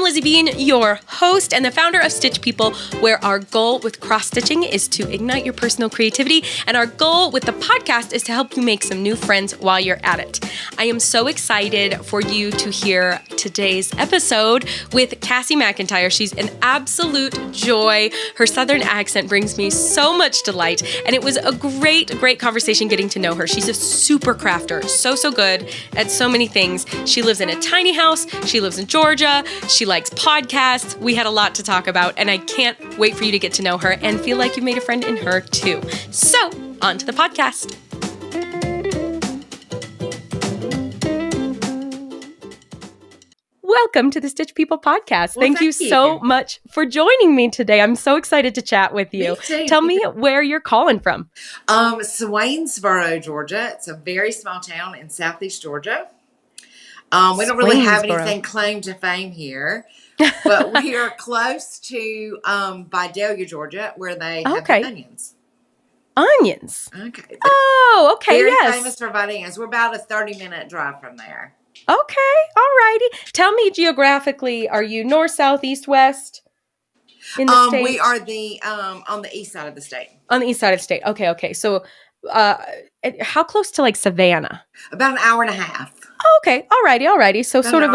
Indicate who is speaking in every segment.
Speaker 1: Lizzie Bean, your host and the founder of Stitch People, where our goal with cross-stitching is to ignite your personal creativity, and our goal with the podcast is to help you make some new friends while you're at it. I am so excited for you to hear today's episode with Cassie McIntyre. She's an absolute joy. Her Southern accent brings me so much delight, and it was a great conversation getting to know her. She's a super crafter, so good at so many things. She lives in a tiny house. She lives in Georgia. She likes podcasts. We had a lot to talk about, and I can't wait for you to get to know her and feel like you've made a friend in her too. So, on to the podcast. Welcome to the Stitch People podcast. Thank you so much for joining me today. I'm so excited to chat with you. Tell me where you're calling from.
Speaker 2: Swainsboro, Georgia. It's a very small town in southeast Georgia. We don't really have anything claim to fame here, but we are close to Vidalia, Georgia, where they have the onions.
Speaker 1: Onions?
Speaker 2: Okay.
Speaker 1: Oh, okay,
Speaker 2: very famous for onions. We're about a 30-minute drive from there.
Speaker 1: Okay, all righty. Tell me geographically, are you north, south, east, west in the state?
Speaker 2: We are on the east side of the state.
Speaker 1: On the east side of the state. Okay. So how close to like Savannah?
Speaker 2: About an hour and a half.
Speaker 1: Okay, all righty. So about sort of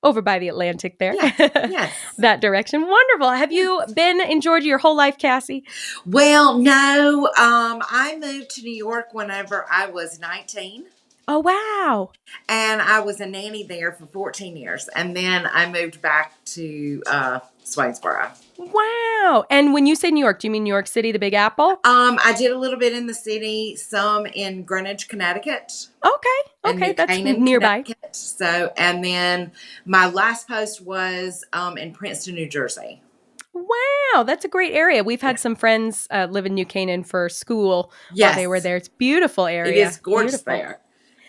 Speaker 1: over by the Atlantic there.
Speaker 2: Yeah. Yes.
Speaker 1: That direction. Wonderful. Have you been in Georgia your whole life, Cassie?
Speaker 2: Well, no. I moved to New York whenever I was 19.
Speaker 1: Oh, wow.
Speaker 2: And I was a nanny there for 14 years. And then I moved back to Swainsboro.
Speaker 1: Wow. And when you say New York, do you mean New York City, the Big Apple?
Speaker 2: I did a little bit in the city, some in Greenwich, Connecticut.
Speaker 1: Okay. That's nearby.
Speaker 2: So, and then my last post was in Princeton, New Jersey.
Speaker 1: Wow, that's a great area. We've had some friends live in New Canaan for school while they were there. It's a beautiful area.
Speaker 2: It is gorgeous there.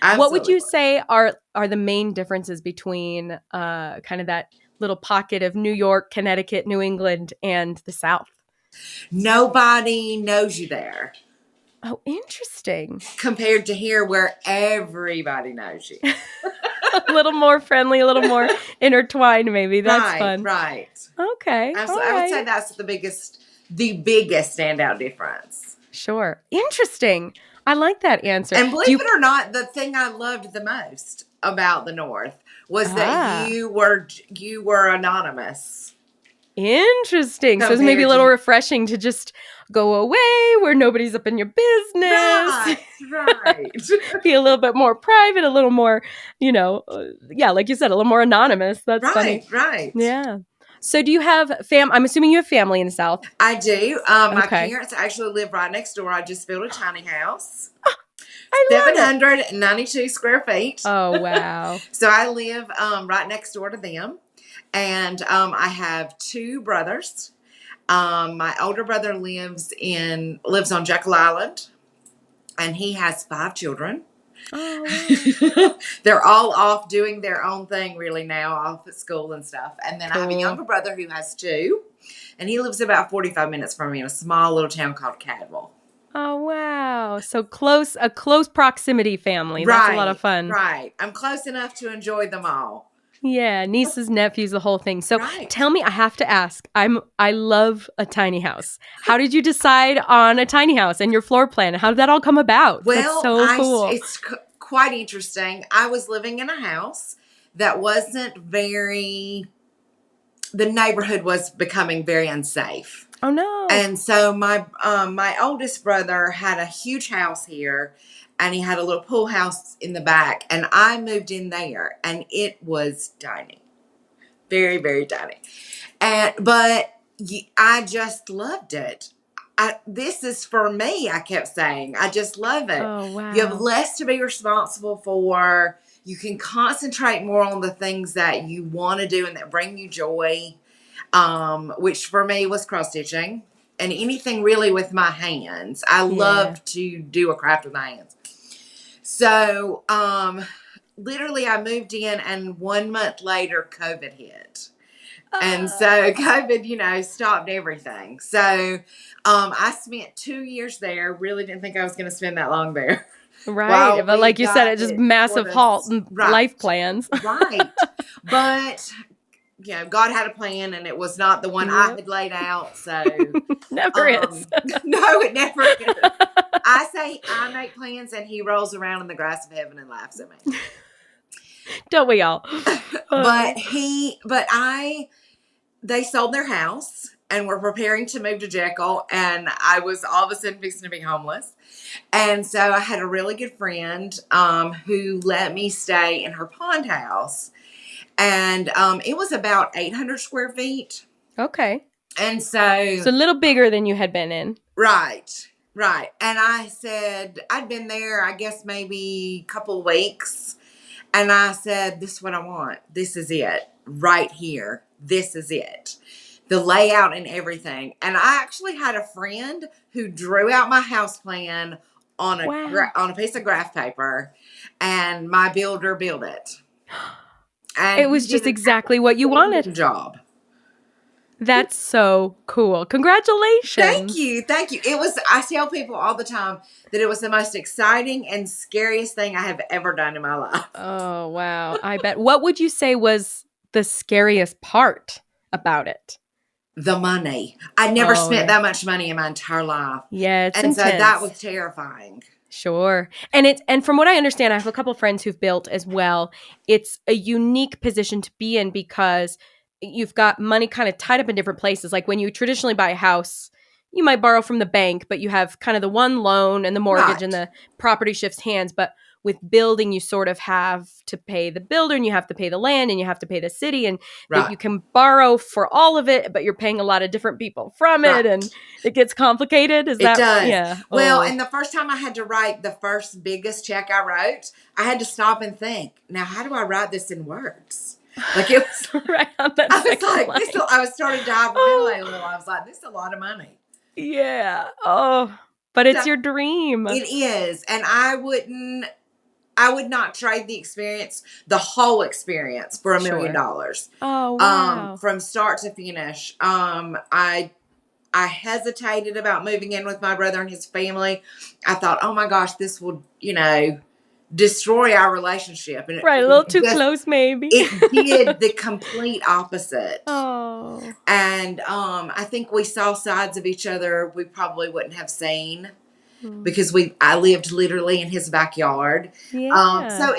Speaker 2: Absolutely.
Speaker 1: What would you say are the main differences between kind of that little pocket of New York, Connecticut, New England, and the South?
Speaker 2: Nobody knows you there.
Speaker 1: Oh, interesting.
Speaker 2: Compared to here where everybody knows you.
Speaker 1: A little more friendly, a little more intertwined maybe. That's fun.
Speaker 2: Right.
Speaker 1: Okay.
Speaker 2: Absolutely. I would say that's the biggest standout difference.
Speaker 1: Sure. Interesting. I like that answer.
Speaker 2: And believe it or not, the thing I loved the most about the North was that you were anonymous.
Speaker 1: Interesting. So it's maybe a little refreshing to just go away where nobody's up in your business.
Speaker 2: Right.
Speaker 1: Be a little bit more private, a little more, like you said, a little more anonymous. That's funny.
Speaker 2: Right.
Speaker 1: Yeah. So do you have I'm assuming you have family in the South.
Speaker 2: I do. My parents actually live right next door. I just built a tiny house.
Speaker 1: Oh, I love
Speaker 2: 792 square feet.
Speaker 1: Oh, wow.
Speaker 2: So I live right next door to them. And I have two brothers. My older brother lives on Jekyll Island. And he has 5 children.
Speaker 1: Oh.
Speaker 2: They're all off doing their own thing really now, off at school and stuff. And then I have a younger brother who has 2, and he lives about 45 minutes from me in a small little town called Cadwell.
Speaker 1: Oh, wow. So a close proximity family. That's a lot of fun.
Speaker 2: Right. I'm close enough to enjoy them all.
Speaker 1: Yeah, nieces, nephews, the whole thing. So tell me, I have to ask, I love a tiny house. How did you decide on a tiny house and your floor plan? How did that all come about?
Speaker 2: Well,
Speaker 1: that's so cool.
Speaker 2: It's quite interesting. I was living in a house that the neighborhood was becoming very unsafe.
Speaker 1: Oh, no.
Speaker 2: And so my oldest brother had a huge house here. And he had a little pool house in the back. And I moved in there. And it was tiny. Very, very tiny. But I just loved it. This is for me, I kept saying. I just love it.
Speaker 1: Oh, wow.
Speaker 2: You have less to be responsible for. You can concentrate more on the things that you want to do and that bring you joy. Which for me was cross-stitching. And anything really with my hands. I love to do a craft with my hands. So, literally I moved in and 1 month later, COVID hit. And so COVID, stopped everything. So, I spent 2 years there. Really didn't think I was going to spend that long there.
Speaker 1: Right. But like you said, it just massive halt in life plans.
Speaker 2: Right. But God had a plan, and it was not the one I had laid out. So
Speaker 1: never is.
Speaker 2: No, it never is. I say I make plans, and he rolls around in the grass of heaven and laughs at me.
Speaker 1: Don't we all?
Speaker 2: They sold their house and were preparing to move to Jekyll, and I was all of a sudden fixing to be homeless. And so I had a really good friend who let me stay in her pond house. And it was about 800 square feet.
Speaker 1: Okay.
Speaker 2: And so
Speaker 1: a little bigger than you had been in.
Speaker 2: Right. And I said, I'd been there, I guess, maybe a couple of weeks. And I said, this is what I want. This is it. Right here. This is it. The layout and everything. And I actually had a friend who drew out my house plan on a piece of graph paper, and my builder built it. And
Speaker 1: it was just exactly what you wanted.
Speaker 2: Job.
Speaker 1: That's so cool. Congratulations.
Speaker 2: Thank you. I tell people all the time that it was the most exciting and scariest thing I have ever done in my life.
Speaker 1: Oh, wow. I bet. What would you say was the scariest part about it?
Speaker 2: The money. I never spent that much money in my entire life.
Speaker 1: Yeah, it's
Speaker 2: intense.
Speaker 1: So
Speaker 2: that was terrifying.
Speaker 1: Sure. And from what I understand, I have a couple friends who've built as well. It's a unique position to be in because you've got money kind of tied up in different places. Like when you traditionally buy a house, you might borrow from the bank, but you have kind of the one loan and the mortgage and the property shifts hands. But with building, you sort of have to pay the builder, and you have to pay the land, and you have to pay the city, and that you can borrow for all of it, but you're paying a lot of different people from it, and it gets complicated. It does. Yeah.
Speaker 2: Well, and the first time I had to write the first biggest check I wrote, I had to stop and think, now how do I write this in words? Like it was
Speaker 1: right on that.
Speaker 2: I was starting to hyperventilate a little. I was like, this is a lot of money.
Speaker 1: Yeah. Oh, but it's your dream.
Speaker 2: It is. And I would not trade the whole experience for $1 million.
Speaker 1: Oh, wow.
Speaker 2: From start to finish. I hesitated about moving in with my brother and his family. I thought, oh my gosh, this will, destroy our relationship. And
Speaker 1: a little too close, maybe.
Speaker 2: It did the complete opposite.
Speaker 1: Oh.
Speaker 2: And I think we saw sides of each other we probably wouldn't have seen. Because I lived literally in his backyard.
Speaker 1: Yeah.
Speaker 2: So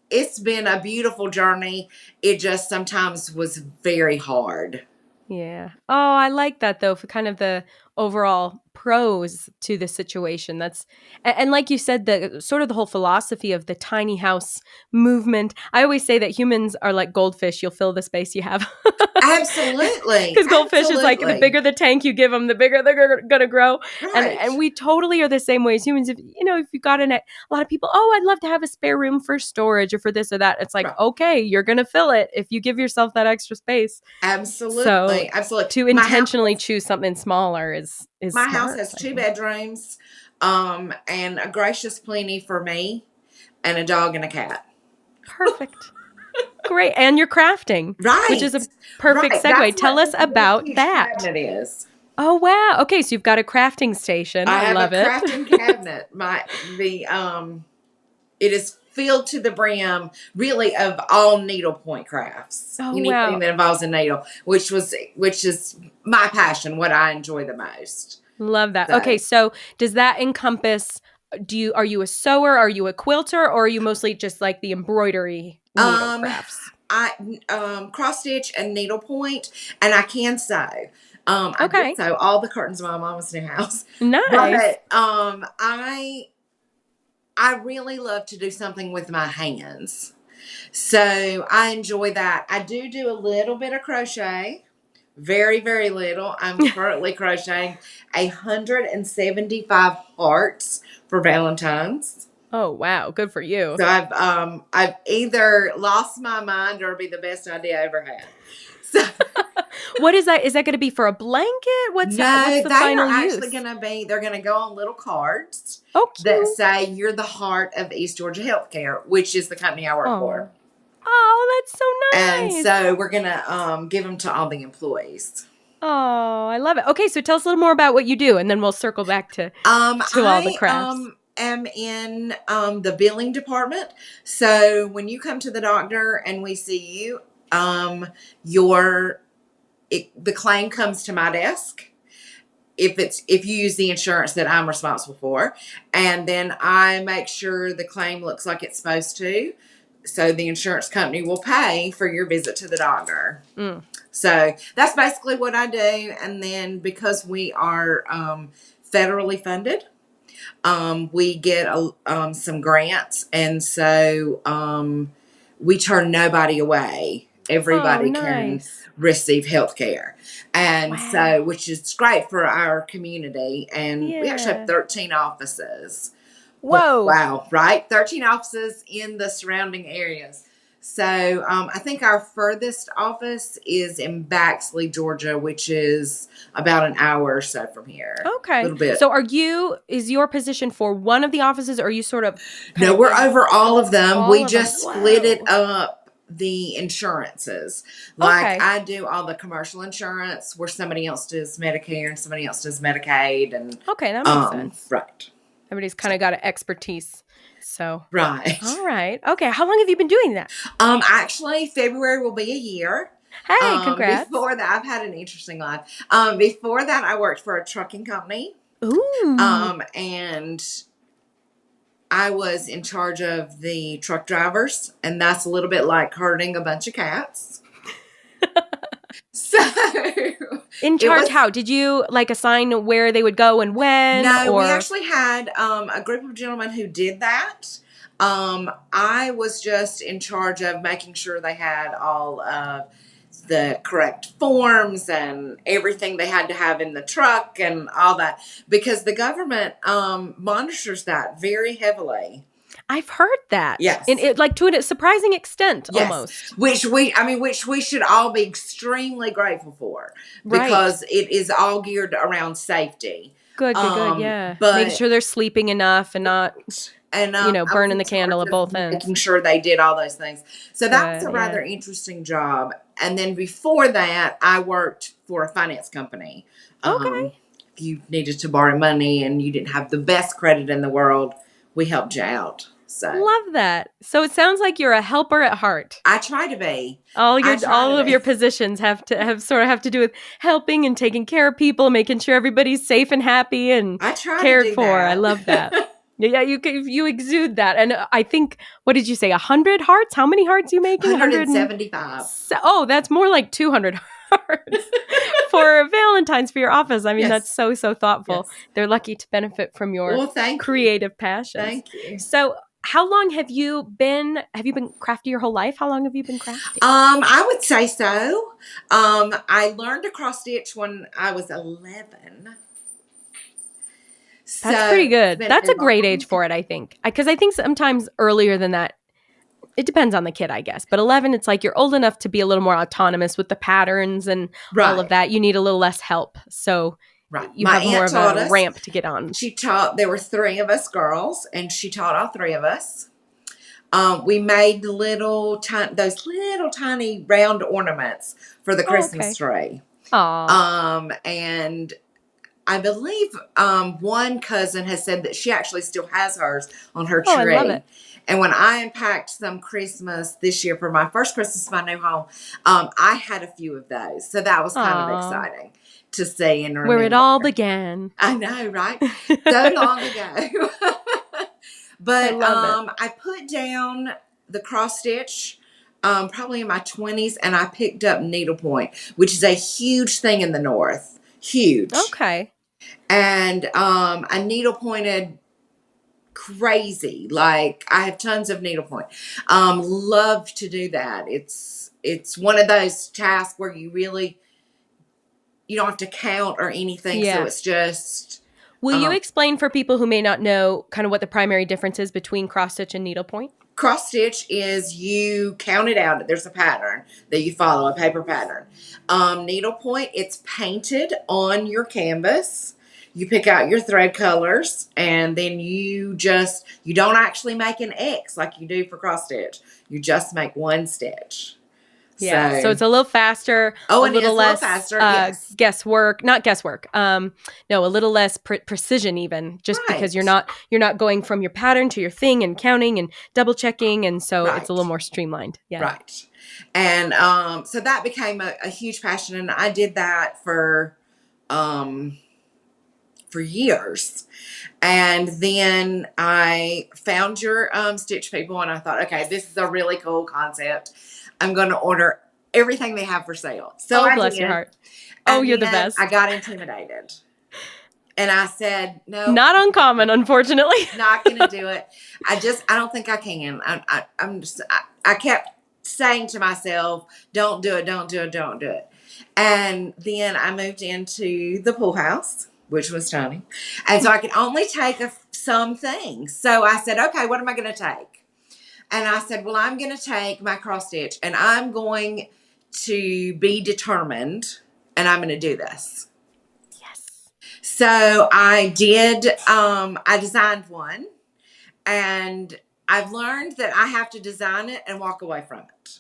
Speaker 2: it's been a beautiful journey. It just sometimes was very hard.
Speaker 1: Yeah. Oh, I like that though, for kind of the overall pros to the situation. And like you said, the sort of the whole philosophy of the tiny house movement. I always say that humans are like goldfish. You'll fill the space you have.
Speaker 2: Absolutely.
Speaker 1: Because goldfish is like the bigger the tank you give them, the bigger they're going to grow.
Speaker 2: Right.
Speaker 1: And we totally are the same way as humans. If you got a lot of people, I'd love to have a spare room for storage or for this or that. It's like, okay, you're going to fill it if you give yourself that extra space.
Speaker 2: Absolutely.
Speaker 1: So
Speaker 2: absolutely.
Speaker 1: To intentionally choose something smaller is
Speaker 2: my
Speaker 1: smart,
Speaker 2: house has 2 bedrooms, and a gracious plenty for me, and a dog and a cat.
Speaker 1: Perfect. Great. And you're crafting.
Speaker 2: Right.
Speaker 1: Which is a perfect segue. Tell us about that.
Speaker 2: Cabinet is.
Speaker 1: Oh, wow. Okay, so you've got a crafting station. I love it.
Speaker 2: I have a crafting cabinet. It is filled to the brim, really, of all needlepoint crafts.
Speaker 1: Oh,
Speaker 2: anything that involves a needle, which is my passion, what I enjoy the most.
Speaker 1: Love that. Okay, so does that encompass? Are you a sewer? Are you a quilter? Or are you mostly just like the embroidery needle crafts?
Speaker 2: I cross stitch and needlepoint, and I can sew. I did sew all the curtains of my mama's new house.
Speaker 1: Nice.
Speaker 2: But I really love to do something with my hands. So I enjoy that. I do a little bit of crochet. Very, very little. I'm currently crocheting 175 hearts for Valentine's.
Speaker 1: Oh, wow. Good for you.
Speaker 2: So I've either lost my mind or it'll be the best idea I ever had. So
Speaker 1: what is that? Is that going to be for a blanket? What's the final use?
Speaker 2: They're going to go on little cards
Speaker 1: cute.
Speaker 2: That say you're the heart of East Georgia Healthcare, which is the company I work for.
Speaker 1: Oh, that's so nice.
Speaker 2: And so we're going to give them to all the employees.
Speaker 1: Oh, I love it. Okay, so tell us a little more about what you do, and then we'll circle back to all the crafts.
Speaker 2: I am in the billing department. So when you come to the doctor and we see you, the claim comes to my desk if you use the insurance that I'm responsible for, and then I make sure the claim looks like it's supposed to, so the insurance company will pay for your visit to the doctor. So that's basically what I do. And then because we are federally funded, we get some grants, and so we turn nobody away. Everybody can receive health care. And so, which is great for our community. And we actually have 13 offices.
Speaker 1: Whoa.
Speaker 2: Wow, right? 13 offices in the surrounding areas. So I think our furthest office is in Baxley, Georgia, which is about an hour or so from here.
Speaker 1: Okay.
Speaker 2: A little bit.
Speaker 1: So is your position for one of the offices, or are you sort of...
Speaker 2: No, we're over all of them. We just split it up, the insurances. Like I do all the commercial insurance where somebody else does Medicare and somebody else does Medicaid. And
Speaker 1: okay, that makes sense.
Speaker 2: Right.
Speaker 1: Everybody's kind of got an expertise. So
Speaker 2: right.
Speaker 1: All right. Okay. How long have you been doing that?
Speaker 2: Actually, February will be a year.
Speaker 1: Hey, congrats.
Speaker 2: Before that, I've had an interesting life. Before that, I worked for a trucking company.
Speaker 1: Ooh.
Speaker 2: And I was in charge of the truck drivers, and that's a little bit like herding a bunch of cats. So
Speaker 1: in charge, how did you assign where they would go and when?
Speaker 2: No, we actually had a group of gentlemen who did that. I was just in charge of making sure they had all of the correct forms and everything they had to have in the truck and all that, because the government monitors that very heavily.
Speaker 1: I've heard that.
Speaker 2: Yes.
Speaker 1: And to a surprising extent,
Speaker 2: yes.
Speaker 1: almost.
Speaker 2: Which we should all be extremely grateful for, because it is all geared around safety.
Speaker 1: Good, yeah. But making sure they're sleeping enough and not, burning the candle at both ends.
Speaker 2: Making sure they did all those things. So that was a rather interesting job. And then before that, I worked for a finance company.
Speaker 1: Okay.
Speaker 2: If you needed to borrow money and you didn't have the best credit in the world, we helped you out. So
Speaker 1: love that. So it sounds like you're a helper at heart.
Speaker 2: I try to be.
Speaker 1: All of your positions have to do with helping and taking care of people, making sure everybody's safe and happy and cared for.
Speaker 2: That.
Speaker 1: I love that. Yeah, you exude that. And I think, what did you say, 100 hearts? How many hearts are you making?
Speaker 2: 175.
Speaker 1: That's more like 200 hearts for Valentine's for your office. I mean, that's so thoughtful. Yes. They're lucky to benefit from your creative passions.
Speaker 2: Thank you.
Speaker 1: So how long have you been crafty your whole life? How long have you been crafty?
Speaker 2: I would say so. I learned to cross stitch when I was 11.
Speaker 1: That's pretty good. That's a great age for it, I think. Because I think sometimes earlier than that, it depends on the kid, I guess. But 11, it's like you're old enough to be a little more autonomous with the patterns and all of that. You need a little less help. So you have more of a ramp to get on.
Speaker 2: She taught, there were 3 of us girls, and she taught all 3 of us. We made those little tiny round ornaments for the Christmas tree.
Speaker 1: Aww.
Speaker 2: And I believe one cousin has said that she actually still has hers on her tree.
Speaker 1: I love it.
Speaker 2: And when I unpacked some Christmas this year for my first Christmas in my new home, I had a few of those. So that was kind of exciting to see and remember.
Speaker 1: Where it all began.
Speaker 2: I know, right? So long ago. But I put down the cross stitch probably in my 20s, and I picked up needlepoint, which is a huge thing in the North. Huge.
Speaker 1: Okay.
Speaker 2: And I needlepointed crazy. Like, I have tons of needlepoint. Love to do that. It's one of those tasks where you don't have to count or anything. So it's just.
Speaker 1: Will you explain for people who may not know kind of what the primary difference is between cross stitch and needlepoint?
Speaker 2: Cross stitch is you count it out. There's a pattern that you follow, a paper pattern. Needlepoint, it's painted on your canvas. You pick out your thread colors, and then you don't actually make an X like you do for cross stitch. You just make one stitch.
Speaker 1: Yeah. So
Speaker 2: So,
Speaker 1: it's a little faster,
Speaker 2: oh,
Speaker 1: a
Speaker 2: and it is
Speaker 1: little
Speaker 2: a little
Speaker 1: less
Speaker 2: faster. Yes.
Speaker 1: guesswork, not guesswork. No, a little less precision even, just because
Speaker 2: Right.
Speaker 1: you're not going from your pattern to your thing and counting and double checking, and so it's a
Speaker 2: Right.
Speaker 1: little more streamlined. Yeah.
Speaker 2: Right. And so that became a huge passion, and I did that for years. And then I found your Stitch People, and I thought, okay, this is a really cool concept. I'm going to order everything they have for sale. So
Speaker 1: Oh,
Speaker 2: I
Speaker 1: bless
Speaker 2: did.
Speaker 1: your heart. Oh,
Speaker 2: And
Speaker 1: you're the
Speaker 2: then
Speaker 1: best.
Speaker 2: I got intimidated. And I said, no.
Speaker 1: Not uncommon, unfortunately.
Speaker 2: Not going to do it. I don't think I can. I kept saying to myself, don't do it, don't do it, don't do it. And then I moved into the pool house, which was tiny. And so I could only take some things. So I said, okay, what am I going to take? And I said, well, I'm going to take my cross stitch, and I'm going to be determined, and I'm going to do this.
Speaker 1: Yes.
Speaker 2: So I did, I designed one, and I've learned that I have to design it and walk away from it.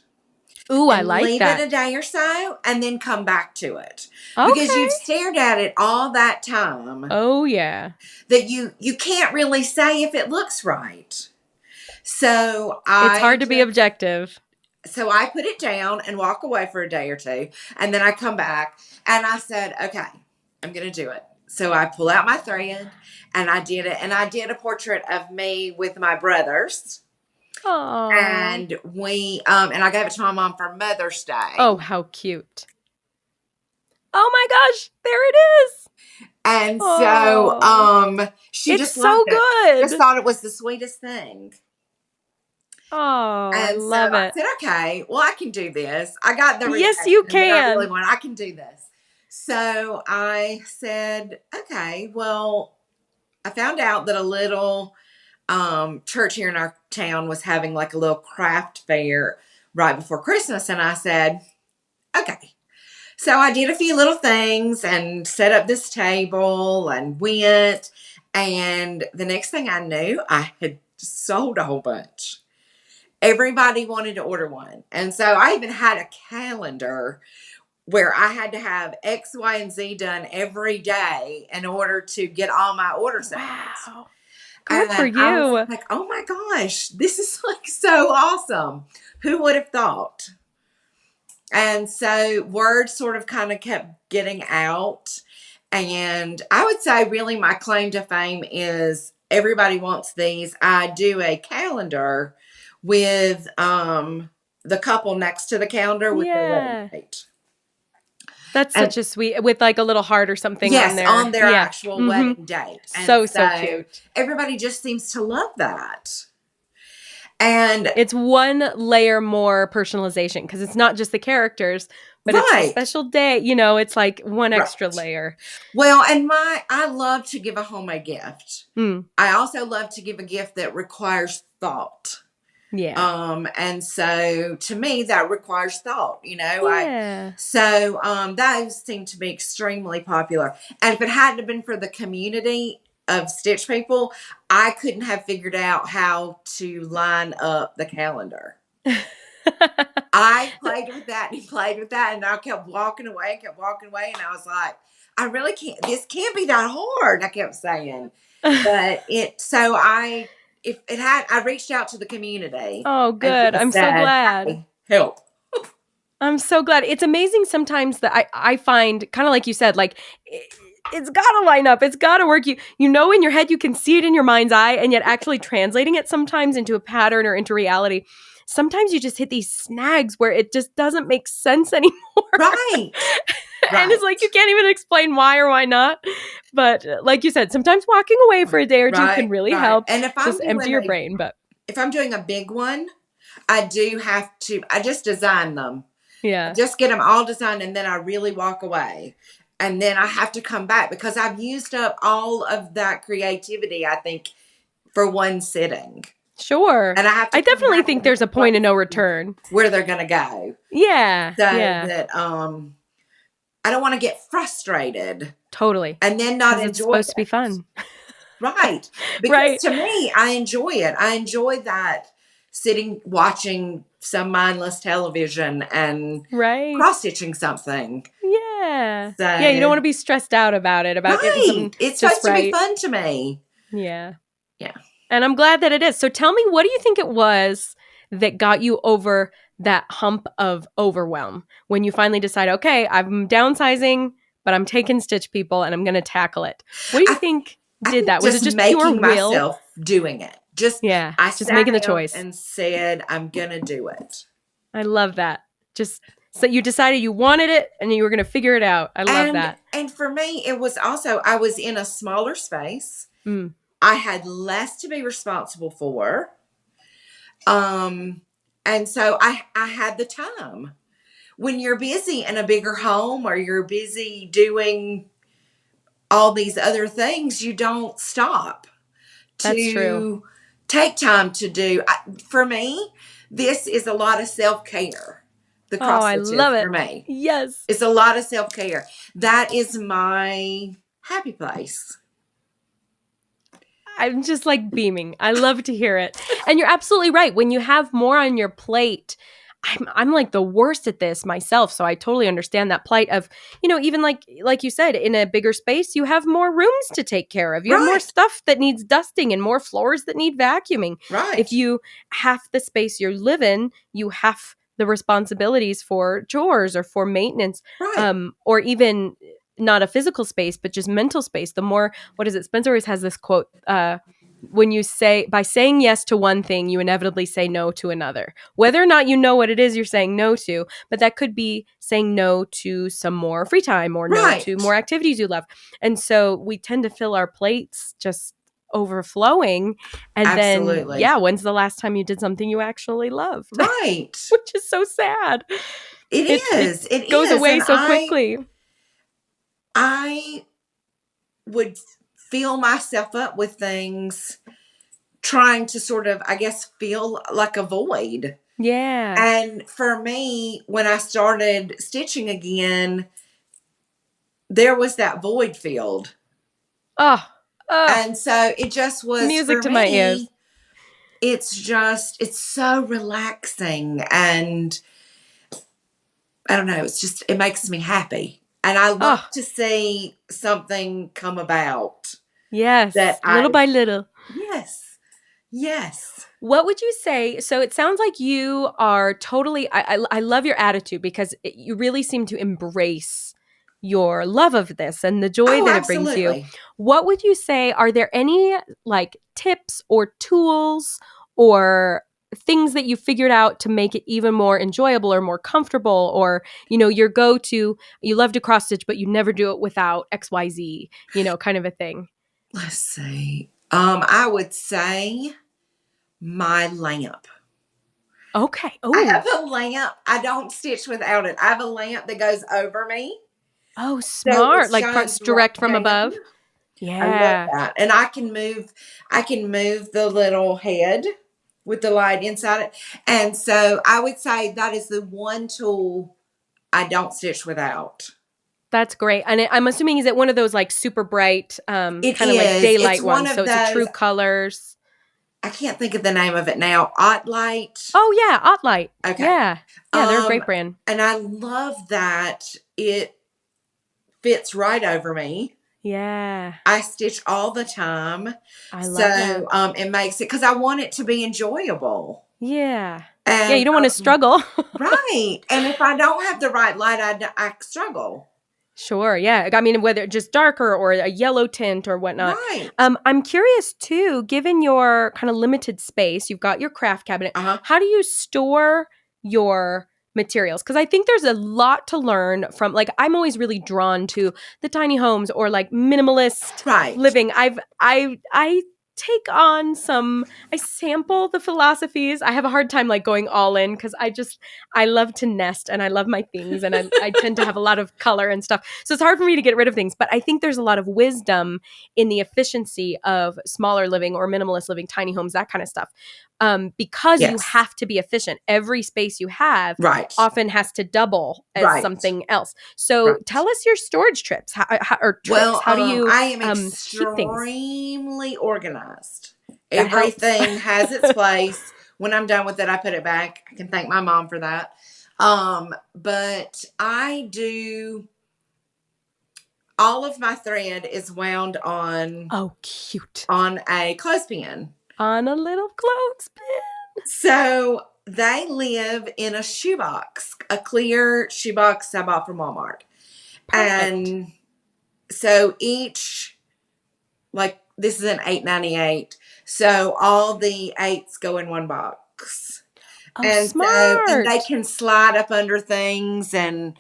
Speaker 1: Ooh, I
Speaker 2: And
Speaker 1: like
Speaker 2: leave
Speaker 1: that.
Speaker 2: it a day or so and then come back to it.
Speaker 1: Okay.
Speaker 2: Because you've stared at it all that time.
Speaker 1: Oh, yeah.
Speaker 2: That you can't really say if it looks right. So
Speaker 1: It's hard to be objective.
Speaker 2: So I put it down and walk away for a day or two. And then I come back and I said, okay, I'm going to do it. So I pull out my thread and I did it. And I did a portrait of me with my brothers.
Speaker 1: Aww.
Speaker 2: And and I gave it to my mom for Mother's Day.
Speaker 1: Oh, how cute. Oh my gosh, there it is.
Speaker 2: And so she
Speaker 1: it's
Speaker 2: just
Speaker 1: so
Speaker 2: loved
Speaker 1: good.
Speaker 2: it. Just thought it was the sweetest thing.
Speaker 1: Oh,
Speaker 2: And
Speaker 1: I love
Speaker 2: so
Speaker 1: it.
Speaker 2: I said, okay, well, I can do this. I got the
Speaker 1: Yes, you
Speaker 2: reaction that I
Speaker 1: can.
Speaker 2: really want. I can do this. So I said, okay, well, I found out that a little church here in our town was having like a little craft fair right before Christmas. And I said, okay. So I did a few little things and set up this table and went. And the next thing I knew, I had sold a whole bunch. Everybody wanted to order one. And so I even had a calendar where I had to have X, Y, and Z done every day in order to get all my orders out.
Speaker 1: Wow. Good for you.
Speaker 2: I was like, oh my gosh, this is like so awesome. Who would have thought? And so word sort of kind of kept getting out. And I would say really my claim to fame is everybody wants these. I do a calendar with the couple next to the calendar with their wedding date.
Speaker 1: That's such a sweet, with like a little heart or something on there.
Speaker 2: On their actual wedding date. And
Speaker 1: so cute.
Speaker 2: Everybody just seems to love that. And
Speaker 1: it's one layer more personalization because it's not just the characters, but it's a special day. You know, it's like one extra layer.
Speaker 2: Well, and I love to give a homemade gift. I also love to give a gift that requires thought.
Speaker 1: Yeah.
Speaker 2: And so to me, that requires thought, you know.
Speaker 1: Yeah.
Speaker 2: Those seem to be extremely popular. And if it hadn't been for the community of Stitch People, I couldn't have figured out how to line up the calendar. I played with that and played with that, and I kept walking away, and I was like, I really can't, this can't be that hard, I kept saying. But I reached out to the community.
Speaker 1: Oh, good. I'm so glad.
Speaker 2: Hey, help.
Speaker 1: I'm so glad. It's amazing sometimes that I find, kind of like you said, like it's got to line up. It's got to work. You know in your head, you can see it in your mind's eye, and yet actually translating it sometimes into a pattern or into reality. Sometimes you just hit these snags where it just doesn't make sense anymore.
Speaker 2: Right.
Speaker 1: And it's like you can't even explain why or why not. But like you said, sometimes walking away for a day or two can really help.
Speaker 2: And if
Speaker 1: just empty your brain. But
Speaker 2: if I'm doing a big one, I just design them.
Speaker 1: Yeah.
Speaker 2: Just get them all designed, and then I really walk away. And then I have to come back because I've used up all of that creativity, I think, for one sitting.
Speaker 1: Sure.
Speaker 2: And I
Speaker 1: definitely think there's a point of no return.
Speaker 2: Where they're going to go.
Speaker 1: Yeah.
Speaker 2: So that I don't want to get frustrated.
Speaker 1: Totally.
Speaker 2: And then not enjoy it.
Speaker 1: It's supposed to be fun.
Speaker 2: Right. Because to me, I enjoy it. I enjoy that sitting watching some mindless television and
Speaker 1: Right.
Speaker 2: cross-stitching something.
Speaker 1: Yeah.
Speaker 2: So,
Speaker 1: Yeah, you don't want to be stressed out about it, about getting something
Speaker 2: It's
Speaker 1: just
Speaker 2: supposed to be
Speaker 1: right.
Speaker 2: fun to me.
Speaker 1: Yeah.
Speaker 2: Yeah.
Speaker 1: And I'm glad that it is. So tell me, what do you think it was that got you over that hump of overwhelm when you finally decide, okay, I'm downsizing, but I'm taking Stitch People and I'm going to tackle it? What do you think did that? Was it just pure will?
Speaker 2: Myself doing it. I
Speaker 1: just
Speaker 2: sat
Speaker 1: making the
Speaker 2: down
Speaker 1: choice
Speaker 2: and said, I'm going to do it.
Speaker 1: I love that. Just so you decided you wanted it and you were going to figure it out. I love that.
Speaker 2: And for me, it was also, I was in a smaller space.
Speaker 1: Mm.
Speaker 2: I had less to be responsible for. And so I had the time. When you're busy in a bigger home or you're busy doing all these other things, you don't stop
Speaker 1: That's true.
Speaker 2: Take time to do. For me, this is a lot of self-care. The cross
Speaker 1: I love it.
Speaker 2: For me.
Speaker 1: Yes.
Speaker 2: It's a lot of self-care. That is my happy place.
Speaker 1: I'm just like beaming. I love to hear it. And you're absolutely right. When you have more on your plate, I'm like the worst at this myself. So I totally understand that plight of, even like you said, in a bigger space, you have more rooms to take care of. You have more stuff that needs dusting and more floors that need vacuuming.
Speaker 2: Right.
Speaker 1: If you half the space you live in, you have the responsibilities for chores or for maintenance, or even not a physical space, but just mental space. The more, what is it? Spencer always has this quote, when you say, by saying yes to one thing, you inevitably say no to another. Whether or not you know what it is you're saying no to, but that could be saying no to some more free time or no to more activities you love. And so we tend to fill our plates just overflowing. And then, when's the last time you did something you actually loved?
Speaker 2: Right.
Speaker 1: Which is so sad.
Speaker 2: It
Speaker 1: goes away so quickly.
Speaker 2: I would fill myself up with things, trying to sort of, I guess, feel like a void.
Speaker 1: Yeah.
Speaker 2: And for me, when I started stitching again, there was that void filled. And so it just was
Speaker 1: music to my ears.
Speaker 2: It's so relaxing, and I don't know, it makes me happy. And I love to see something come about.
Speaker 1: Yes. Little by little.
Speaker 2: Yes.
Speaker 1: What would you say? So it sounds like you are totally, I love your attitude, because you really seem to embrace your love of this and the joy that it brings you. What would you say? Are there any like tips or tools or things that you figured out to make it even more enjoyable or more comfortable, or, your go-to, you love to cross stitch, but you never do it without XYZ, kind of a thing?
Speaker 2: Let's see. I would say my lamp.
Speaker 1: Okay.
Speaker 2: I have a lamp. I don't stitch without it. I have a lamp that goes over me.
Speaker 1: Oh, smart.
Speaker 2: So
Speaker 1: like direct from above.
Speaker 2: Yeah. I love that. And I can move the little head with the light inside it. And so I would say that is the one tool I don't stitch without.
Speaker 1: That's great. And I'm assuming, is it one of those like super bright, kind of like daylight ones? So it's a true colors.
Speaker 2: I can't think of the name of it now. Ottlight.
Speaker 1: Oh yeah, Ottlight.
Speaker 2: Okay.
Speaker 1: Yeah, they're a great brand.
Speaker 2: And I love that it fits right over me.
Speaker 1: Yeah.
Speaker 2: I stitch all the time.
Speaker 1: I love that.
Speaker 2: It makes it, because I want it to be enjoyable.
Speaker 1: Yeah. And, you don't want to struggle.
Speaker 2: Right. And if I don't have the right light, I struggle.
Speaker 1: Sure. Yeah. I mean, whether just darker or a yellow tint or whatnot.
Speaker 2: Right.
Speaker 1: I'm curious too, given your kind of limited space, you've got your craft cabinet. How do you store your materials? Because I think there's a lot to learn from, like, I'm always really drawn to the tiny homes or like minimalist living. I take on I sample the philosophies. I have a hard time like going all in, because I love to nest and I love my things, and I tend to have a lot of color and stuff. So it's hard for me to get rid of things, but I think there's a lot of wisdom in the efficiency of smaller living or minimalist living, tiny homes, that kind of stuff. Because you have to be efficient. Every space you have often has to double as something else. So tell us your storage trips or trips. How do you
Speaker 2: I am extremely organized. Everything has its place. when I'm done with it, I put it back. I can thank my mom for that. But I do, all of my thread is wound on,
Speaker 1: Oh, cute.
Speaker 2: on a clothespin.
Speaker 1: On a little clothespin.
Speaker 2: So they live in a shoebox, a clear shoebox I bought from Walmart.
Speaker 1: Perfect.
Speaker 2: And so each, like, this is an $8.98. So all the 8s go in one box.
Speaker 1: Oh,
Speaker 2: And
Speaker 1: smart.
Speaker 2: so, and they can slide up under things and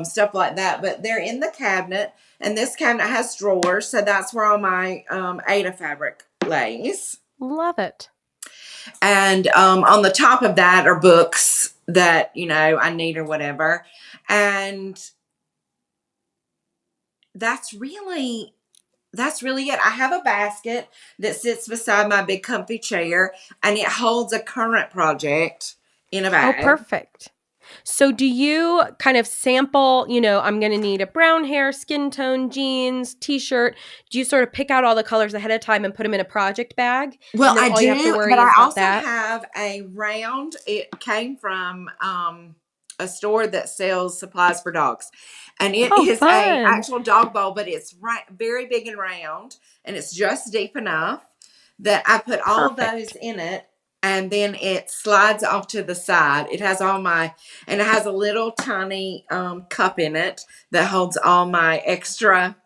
Speaker 2: stuff like that. But they're in the cabinet, and this cabinet has drawers, so that's where all my Ada fabric lays.
Speaker 1: Love it.
Speaker 2: And on the top of that are books that, you know, I need or whatever. And that's really it. I have a basket that sits beside my big comfy chair, and it holds a current project in a bag.
Speaker 1: Oh, perfect. So do you kind of sample, you know, I'm going to need a brown hair, skin tone, jeans, t-shirt. Do you sort of pick out all the colors ahead of time and put them in a project bag?
Speaker 2: Well,
Speaker 1: and then
Speaker 2: I
Speaker 1: all
Speaker 2: do,
Speaker 1: you have to worry
Speaker 2: but
Speaker 1: is
Speaker 2: I
Speaker 1: about
Speaker 2: also
Speaker 1: that?
Speaker 2: have a round. It came from a store that sells supplies for dogs, and it is
Speaker 1: fun.
Speaker 2: a actual dog bowl, but it's very big and round, and it's just deep enough that I put all of those in it, and then it slides off to the side. It has all my, and it has a little tiny cup in it that holds all my extra.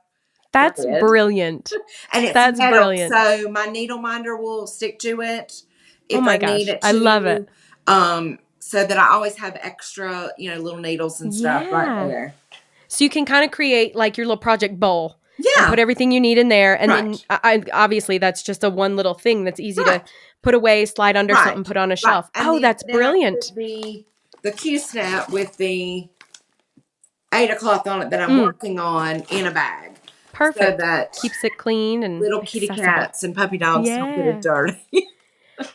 Speaker 1: That's
Speaker 2: thread.
Speaker 1: Brilliant.
Speaker 2: And it's
Speaker 1: That's
Speaker 2: metal,
Speaker 1: brilliant.
Speaker 2: so my needle minder will stick to it if
Speaker 1: Oh my
Speaker 2: I need
Speaker 1: gosh,
Speaker 2: it to.
Speaker 1: I love it.
Speaker 2: So that I always have extra, you know, little needles and stuff right there.
Speaker 1: So you can kind of create like your little project bowl.
Speaker 2: Yeah.
Speaker 1: And put everything you need in there. And
Speaker 2: Right.
Speaker 1: then I obviously that's just a one little thing that's easy to put away, slide under something, put on a shelf.
Speaker 2: And
Speaker 1: Oh,
Speaker 2: then,
Speaker 1: that's brilliant.
Speaker 2: The Q-snap with the Ada cloth on it that I'm working on in a bag.
Speaker 1: Perfect.
Speaker 2: So that
Speaker 1: keeps it clean and
Speaker 2: little
Speaker 1: accessible.
Speaker 2: kitty cats and puppy dogs don't get it dirty.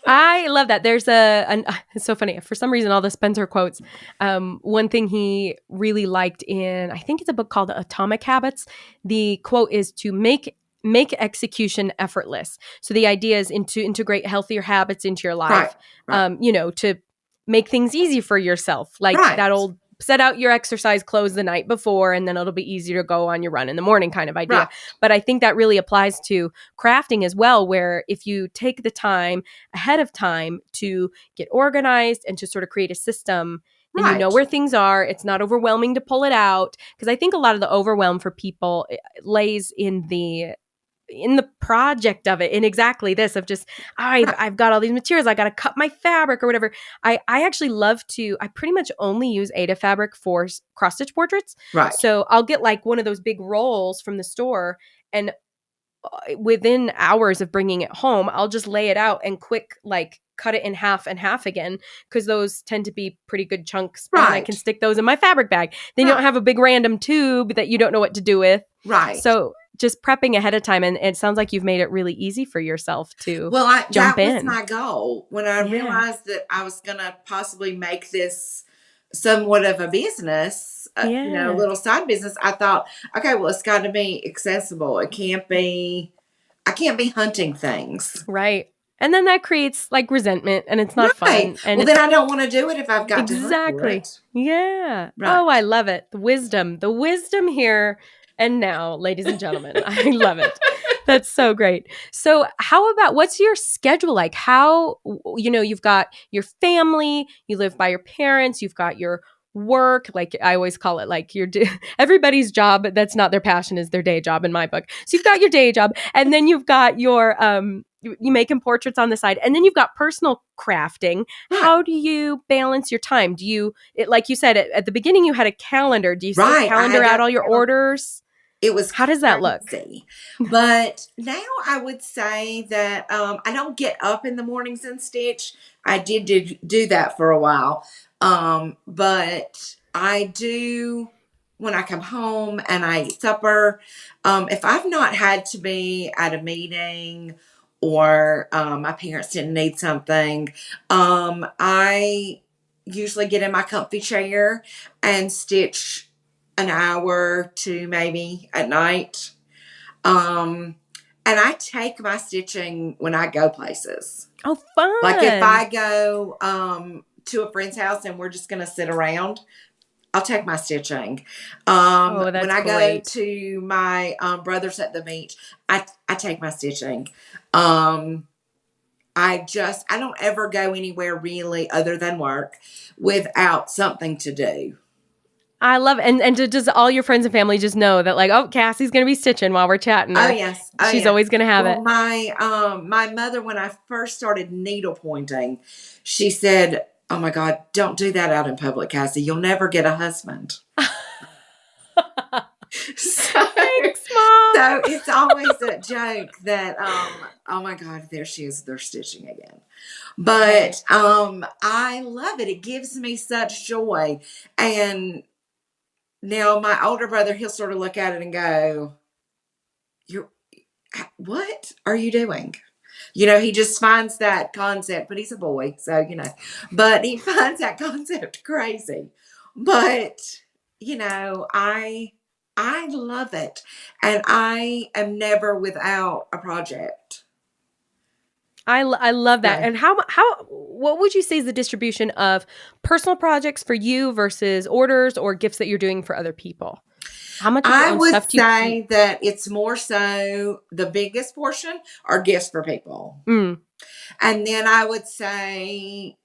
Speaker 1: I love that. There's it's so funny. For some reason, all the Spencer quotes, one thing he really liked in, I think it's a book called Atomic Habits. The quote is to make execution effortless. So the idea is to integrate healthier habits into your life,
Speaker 2: Right.
Speaker 1: You know, to make things easy for yourself. Like that old set out your exercise clothes the night before, and then it'll be easier to go on your run in the morning kind of idea. Right. But I think that really applies to crafting as well, where if you take the time ahead of time to get organized and to sort of create a system, then you know where things are. It's not overwhelming to pull it out. Because I think a lot of the overwhelm for people lays in the project of it, in exactly this of just I've got all these materials, I got to cut my fabric or whatever. I actually love to, I pretty much only use Ada fabric for cross stitch portraits. Right. So I'll get like one of those big rolls from the store, and within hours of bringing it home, I'll just lay it out and quick like cut it in half and half again, because those tend to be pretty good chunks. Right. And I can stick those in my fabric bag. Then you don't have a big random tube that you don't know what to do with. Right. So just prepping ahead of time, and it sounds like you've made it really easy for yourself to jump in.
Speaker 2: That was my goal. When I realized that I was going to possibly make this somewhat of a business, you know, a little side business, I thought, okay, well, it's got to be accessible. I can't be hunting things.
Speaker 1: Right. And then that creates like resentment, and it's not fun. And
Speaker 2: well, then I don't want to do it if I've got to hunt for it.
Speaker 1: Yeah. Right. Oh, I love it. The wisdom here and now, ladies and gentlemen. I love it. That's so great. So how about, what's your schedule like? How, you know, you've got your family, you live by your parents, you've got your work, like I always call it like everybody's job that's not their passion is their day job in my book. So you've got your day job, and then you've got your you making portraits on the side, and then you've got personal crafting. How do you balance your time? Do you, like you said at the beginning, you had a calendar. Do you still calendar out all your orders?
Speaker 2: It was
Speaker 1: How does that look?
Speaker 2: But now I would say that I don't get up in the mornings and stitch. I did do that for a while. But I do when I come home and I eat supper. If I've not had to be at a meeting or my parents didn't need something, I usually get in my comfy chair and stitch an hour to maybe at night. And And I take my stitching when I go places.
Speaker 1: Oh, fun.
Speaker 2: Like if I go to a friend's house and we're just going to sit around, I'll take my stitching.
Speaker 1: Oh, that's
Speaker 2: when I
Speaker 1: great.
Speaker 2: go to my brothers at the beach, I take my stitching. I don't ever go anywhere really other than work without something to do.
Speaker 1: I love it. And does all your friends and family just know that, like, oh, Cassie's going to be stitching while we're chatting?
Speaker 2: Oh, yes. Oh,
Speaker 1: she's
Speaker 2: yeah.
Speaker 1: always going to have it.
Speaker 2: My mother, when I first started needle pointing, she said, "Oh my God, don't do that out in public, Cassie. You'll never get a husband."
Speaker 1: Thanks, Mom.
Speaker 2: So it's always a joke that, oh my God, there she is. They're stitching again. But I love it. It gives me such joy. And now my older brother, he'll sort of look at it and go, what are you doing? He just finds that concept, but he's a boy, so, but he finds that concept crazy. But, I love it. And I am never without a project.
Speaker 1: I love that. And what would you say is the distribution of personal projects for you versus orders or gifts that you're doing for other people? How much of your own stuff do you keep?
Speaker 2: I would say that it's more so the biggest portion are gifts for people.
Speaker 1: Mm.
Speaker 2: And then I would say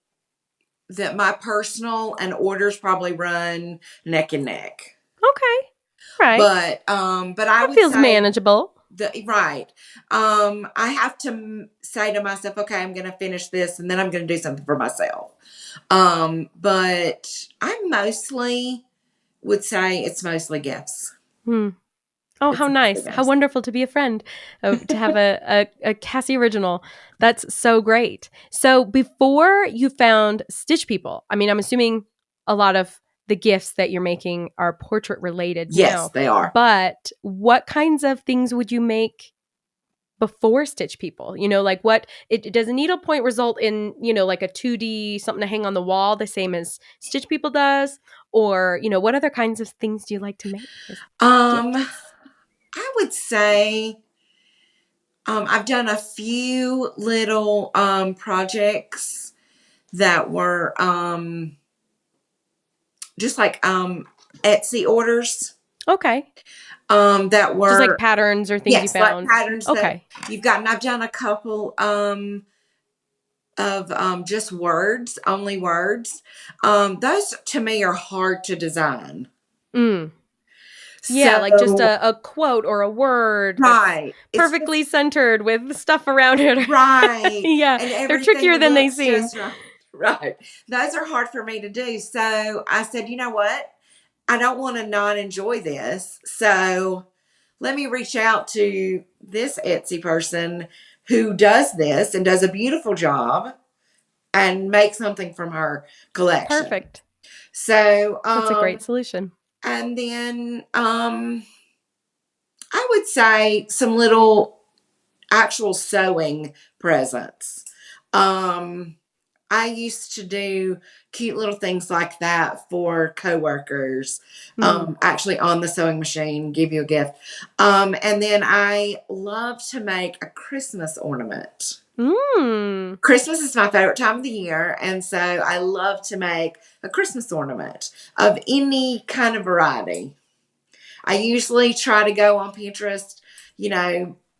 Speaker 2: that my personal and orders probably run neck and neck.
Speaker 1: Okay. Right.
Speaker 2: But I
Speaker 1: that
Speaker 2: would
Speaker 1: feels
Speaker 2: say
Speaker 1: manageable.
Speaker 2: Right. I have to say to myself, okay, I'm going to finish this and then I'm going to do something for myself. But I mostly would say it's mostly gifts.
Speaker 1: Oh, how nice. How wonderful to be a friend, to have a Cassie original. That's so great. So before you found Stitch People, I mean, I'm assuming a lot of the gifts that you're making are portrait related now.
Speaker 2: Yes, they are.
Speaker 1: But what kinds of things would you make before Stitch People? Like does a needlepoint result in, like a 2D something to hang on the wall, the same as Stitch People does? Or, what other kinds of things do you like to make?
Speaker 2: I would say I've done a few little projects that were just like Etsy orders.
Speaker 1: Okay.
Speaker 2: That were
Speaker 1: just like patterns or things you found.
Speaker 2: Like patterns
Speaker 1: okay.
Speaker 2: that you've gotten. I've done a couple of just words, only words. Those to me are hard to design.
Speaker 1: Yeah, like just a quote or a word,
Speaker 2: right?
Speaker 1: Perfectly centered with stuff around it,
Speaker 2: right?
Speaker 1: Yeah,
Speaker 2: and
Speaker 1: they're trickier than they seem.
Speaker 2: Right. Those are hard for me to do. So I said, you know what? I don't want to not enjoy this. So let me reach out to this Etsy person who does this and does a beautiful job and make something from her collection.
Speaker 1: Perfect.
Speaker 2: So
Speaker 1: that's a great solution.
Speaker 2: And then I would say some little actual sewing presents. I used to do cute little things like that for coworkers, actually on the sewing machine, give you a gift. And then I love to make a Christmas ornament. Christmas is my favorite time of the year. And so I love to make a Christmas ornament of any kind of variety. I usually try to go on Pinterest,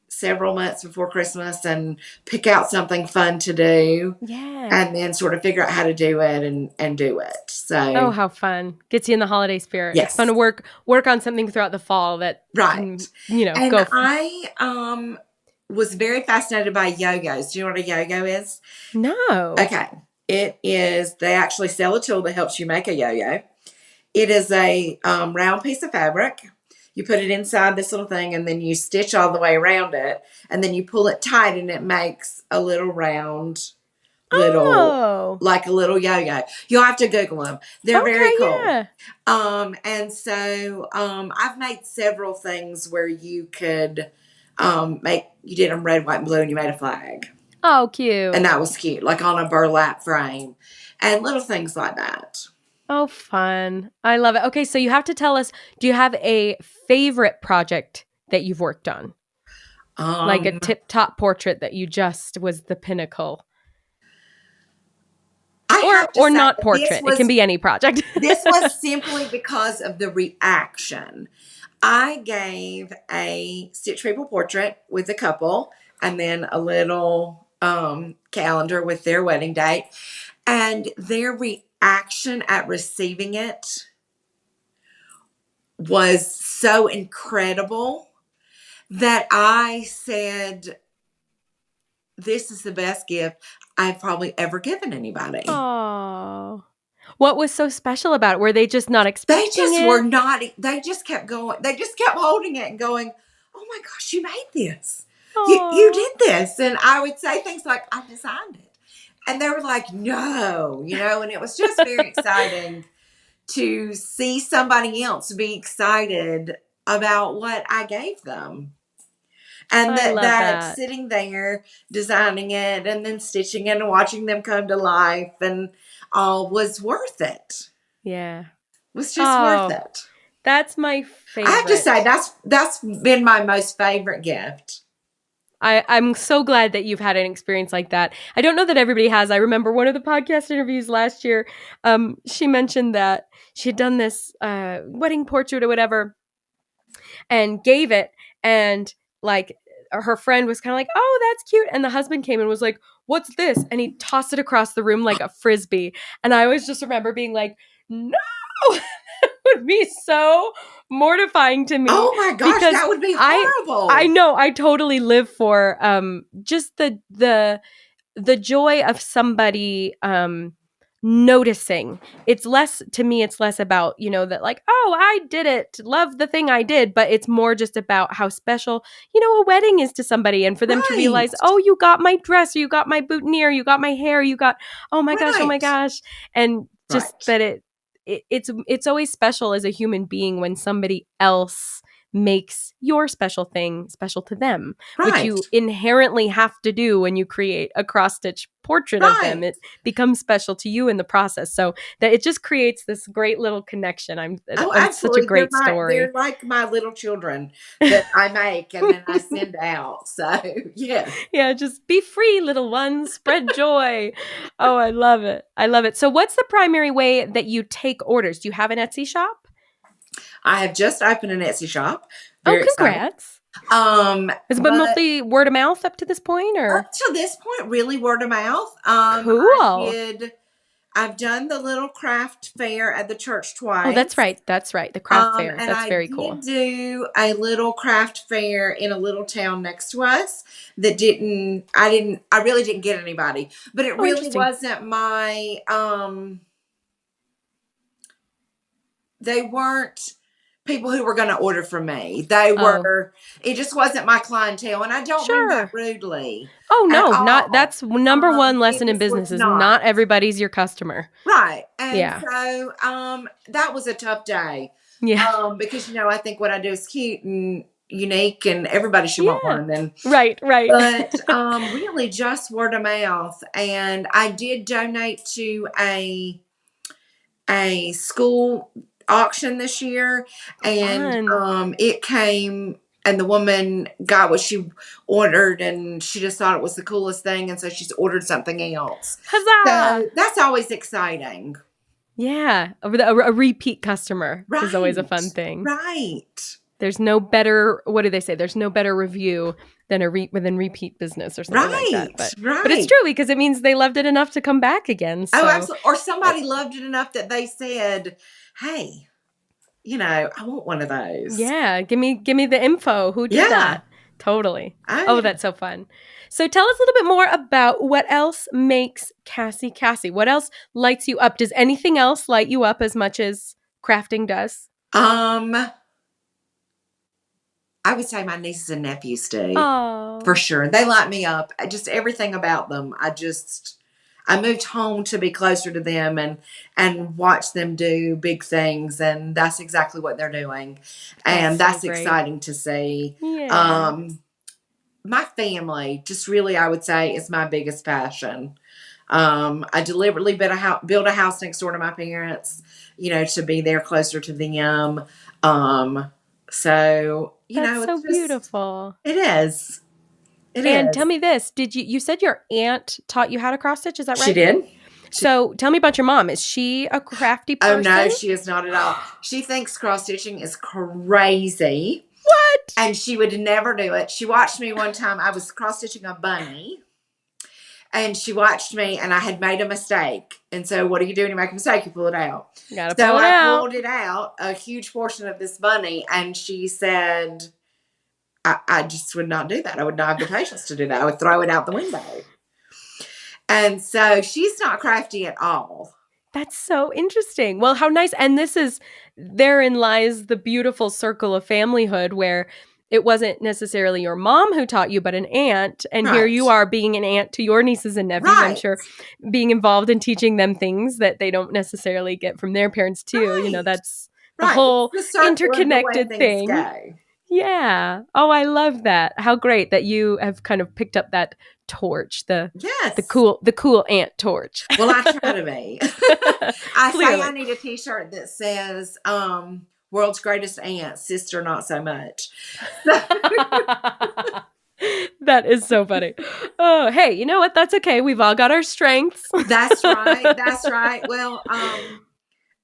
Speaker 2: several months before Christmas and pick out something fun to do.
Speaker 1: Yeah.
Speaker 2: And then sort of figure out how to do it and do it. So
Speaker 1: how fun. Gets you in the holiday spirit.
Speaker 2: Yes.
Speaker 1: It's fun to work on something throughout the fall that
Speaker 2: right.
Speaker 1: Can,
Speaker 2: and
Speaker 1: go
Speaker 2: I was very fascinated by yo-yos. Do you know what a yo-yo is?
Speaker 1: No.
Speaker 2: Okay. It is, they actually sell a tool that helps you make a yo-yo. It is a round piece of fabric. You put it inside this little thing and then you stitch all the way around it and then you pull it tight and it makes a little round, like a little yo-yo. You'll have to Google them. They're very cool.
Speaker 1: Yeah.
Speaker 2: And so I've made several things where you could you did them red, white, and blue and you made a flag.
Speaker 1: Oh, cute.
Speaker 2: And that was cute, like on a burlap frame and little things like that.
Speaker 1: Oh, fun. I love it. Okay, so you have to tell us, do you have a favorite project that you've worked on? Like a
Speaker 2: Um,
Speaker 1: tip-top portrait that you just was the pinnacle.
Speaker 2: I have to
Speaker 1: Or
Speaker 2: say
Speaker 1: not
Speaker 2: that
Speaker 1: portrait. It can be any project.
Speaker 2: this was simply because of the reaction. I gave a Stitch People portrait with a couple and then a little calendar with their wedding date. And their reaction at receiving it was so incredible that I said, this is the best gift I've probably ever given anybody.
Speaker 1: Oh. What was so special about it? Were they just not
Speaker 2: They
Speaker 1: expecting
Speaker 2: just
Speaker 1: it?
Speaker 2: were not, they just kept going. They just kept holding it and going, oh my gosh, you made this. You
Speaker 1: Aw.
Speaker 2: did this. And I would say things like, I designed it. And they were like, no, and it was just very exciting to see somebody else be excited about what I gave them. And
Speaker 1: I love
Speaker 2: that
Speaker 1: that.
Speaker 2: sitting there designing it and then stitching it and watching them come to life and all was worth it.
Speaker 1: Yeah.
Speaker 2: Was just worth
Speaker 1: Oh,
Speaker 2: it.
Speaker 1: that's my
Speaker 2: I have to say
Speaker 1: favorite.
Speaker 2: that's been my most favorite gift.
Speaker 1: I'm so glad that you've had an experience like that. I don't know that everybody has. I remember one of the podcast interviews last year. She mentioned that she had done this wedding portrait or whatever and gave it, and like her friend was kind of like, "Oh, that's cute," and the husband came and was like, "What's this?" And he tossed it across the room like a frisbee. And I always just remember being like, "No!" Would be so mortifying to me
Speaker 2: Oh my gosh,
Speaker 1: because
Speaker 2: that would be
Speaker 1: I
Speaker 2: horrible.
Speaker 1: know I totally live for just the joy of somebody noticing. It's less to me, it's less about, that like, oh, I did it, love the thing I did, but it's more just about how special, a wedding is to somebody, and for them to
Speaker 2: Right.
Speaker 1: realize, oh, you got my dress, or you got my boutonniere, you got my hair, you got, oh my
Speaker 2: Right.
Speaker 1: gosh, and just
Speaker 2: Right.
Speaker 1: that it's always special as a human being when somebody else makes your special thing special to them, which
Speaker 2: Right.
Speaker 1: you inherently have to do when you create a cross-stitch portrait of them.
Speaker 2: Right.
Speaker 1: It becomes special to you in the process, so that it just creates this great little connection.
Speaker 2: Oh,
Speaker 1: It's such a
Speaker 2: absolutely.
Speaker 1: great story.
Speaker 2: They're like my little children that I make and then I send out. So yes.
Speaker 1: Yeah, just be free, little ones, spread joy. Oh, I love it. So what's the primary way that you take orders? Do you have an Etsy shop?
Speaker 2: I have just opened an Etsy shop.
Speaker 1: Oh,
Speaker 2: Very exciting.
Speaker 1: congrats. Has it been
Speaker 2: But
Speaker 1: mostly word of mouth up to this point, or?
Speaker 2: up to this point, really word of mouth.
Speaker 1: Cool.
Speaker 2: I've done the little craft fair at the church
Speaker 1: Oh, that's
Speaker 2: twice.
Speaker 1: right. That's right. The craft fair.
Speaker 2: And
Speaker 1: That's
Speaker 2: I
Speaker 1: very
Speaker 2: did
Speaker 1: cool.
Speaker 2: do a little craft fair in a little town next to us that I really didn't get anybody, but it
Speaker 1: Oh,
Speaker 2: really
Speaker 1: interesting.
Speaker 2: wasn't my, they weren't people who were going to order from me. It just wasn't my clientele. And I don't mean that
Speaker 1: Sure.
Speaker 2: rudely.
Speaker 1: Oh,
Speaker 2: At
Speaker 1: no,
Speaker 2: all.
Speaker 1: that's number one
Speaker 2: It
Speaker 1: lesson in
Speaker 2: just was
Speaker 1: business is
Speaker 2: not.
Speaker 1: not everybody's your customer.
Speaker 2: Right. And
Speaker 1: Yeah.
Speaker 2: so that was a tough day.
Speaker 1: Yeah.
Speaker 2: Because I think what I do is cute and unique and everybody should want
Speaker 1: Yeah.
Speaker 2: one. And
Speaker 1: Right.
Speaker 2: but really just word of mouth. And I did donate to a school auction this year, and
Speaker 1: Fun.
Speaker 2: it came and the woman got what she ordered and she just thought it was the coolest thing, and so she's ordered something else.
Speaker 1: Huzzah.
Speaker 2: So that's always exciting.
Speaker 1: Yeah. A repeat customer is always a
Speaker 2: Right.
Speaker 1: fun thing.
Speaker 2: Right.
Speaker 1: There's no better, what do they say? There's no better review than than repeat business or something like that. But it's true, because it means they loved it enough to come back again. So.
Speaker 2: Oh, absolutely. Or somebody loved it enough that they said, hey, I want one of those.
Speaker 1: Yeah, give me the info. Who did that? Totally. Oh, that's so fun. So tell us a little bit more about what else makes Cassie Cassie. What else lights you up? Does anything else light you up as much as crafting does?
Speaker 2: I would say my nieces and nephews do.
Speaker 1: Oh.
Speaker 2: For sure. They light me up. Just everything about them. I moved home to be closer to them and watch them do big things, and that's exactly what they're doing. And that's exciting to see.
Speaker 1: Yeah.
Speaker 2: My family, just really, I would say, is my biggest passion. I deliberately built a house next door to my parents, to be there closer to them. So
Speaker 1: That's so
Speaker 2: it's just,
Speaker 1: beautiful.
Speaker 2: it is. It
Speaker 1: And
Speaker 2: is.
Speaker 1: tell me this, you said your aunt taught you how to cross stitch, is that right?
Speaker 2: She did.
Speaker 1: So tell me about your mom. Is she a crafty
Speaker 2: Oh,
Speaker 1: person?
Speaker 2: no, she is not at all. She thinks cross stitching is crazy.
Speaker 1: What?
Speaker 2: And she would never do it. She watched me one time. I was cross stitching a bunny. And she watched me, and I had made a mistake. And so, what do you do when you make a mistake? You pull it out.
Speaker 1: Gotta
Speaker 2: So
Speaker 1: pull it
Speaker 2: I
Speaker 1: out.
Speaker 2: pulled it out, a huge portion of this bunny, and she said, I just would not do that. I would not have the patience to do that. I would throw it out the window. And so she's not crafty at all.
Speaker 1: That's so interesting. Well, how nice. And therein lies the beautiful circle of familyhood where it wasn't necessarily your mom who taught you, but an aunt. And here you are being an aunt to your nieces and nephews, I'm sure, being involved in teaching them things that they don't necessarily get from their parents too. That's the whole interconnected thing. Yeah. Oh, I love that. How great that you have kind of picked up that torch, the cool aunt torch.
Speaker 2: Well, I try to be. I say I need a t-shirt that says world's greatest aunt, sister not so much.
Speaker 1: That is so funny. Oh, hey, you know what? That's okay. We've all got our strengths.
Speaker 2: That's right. That's right. Well,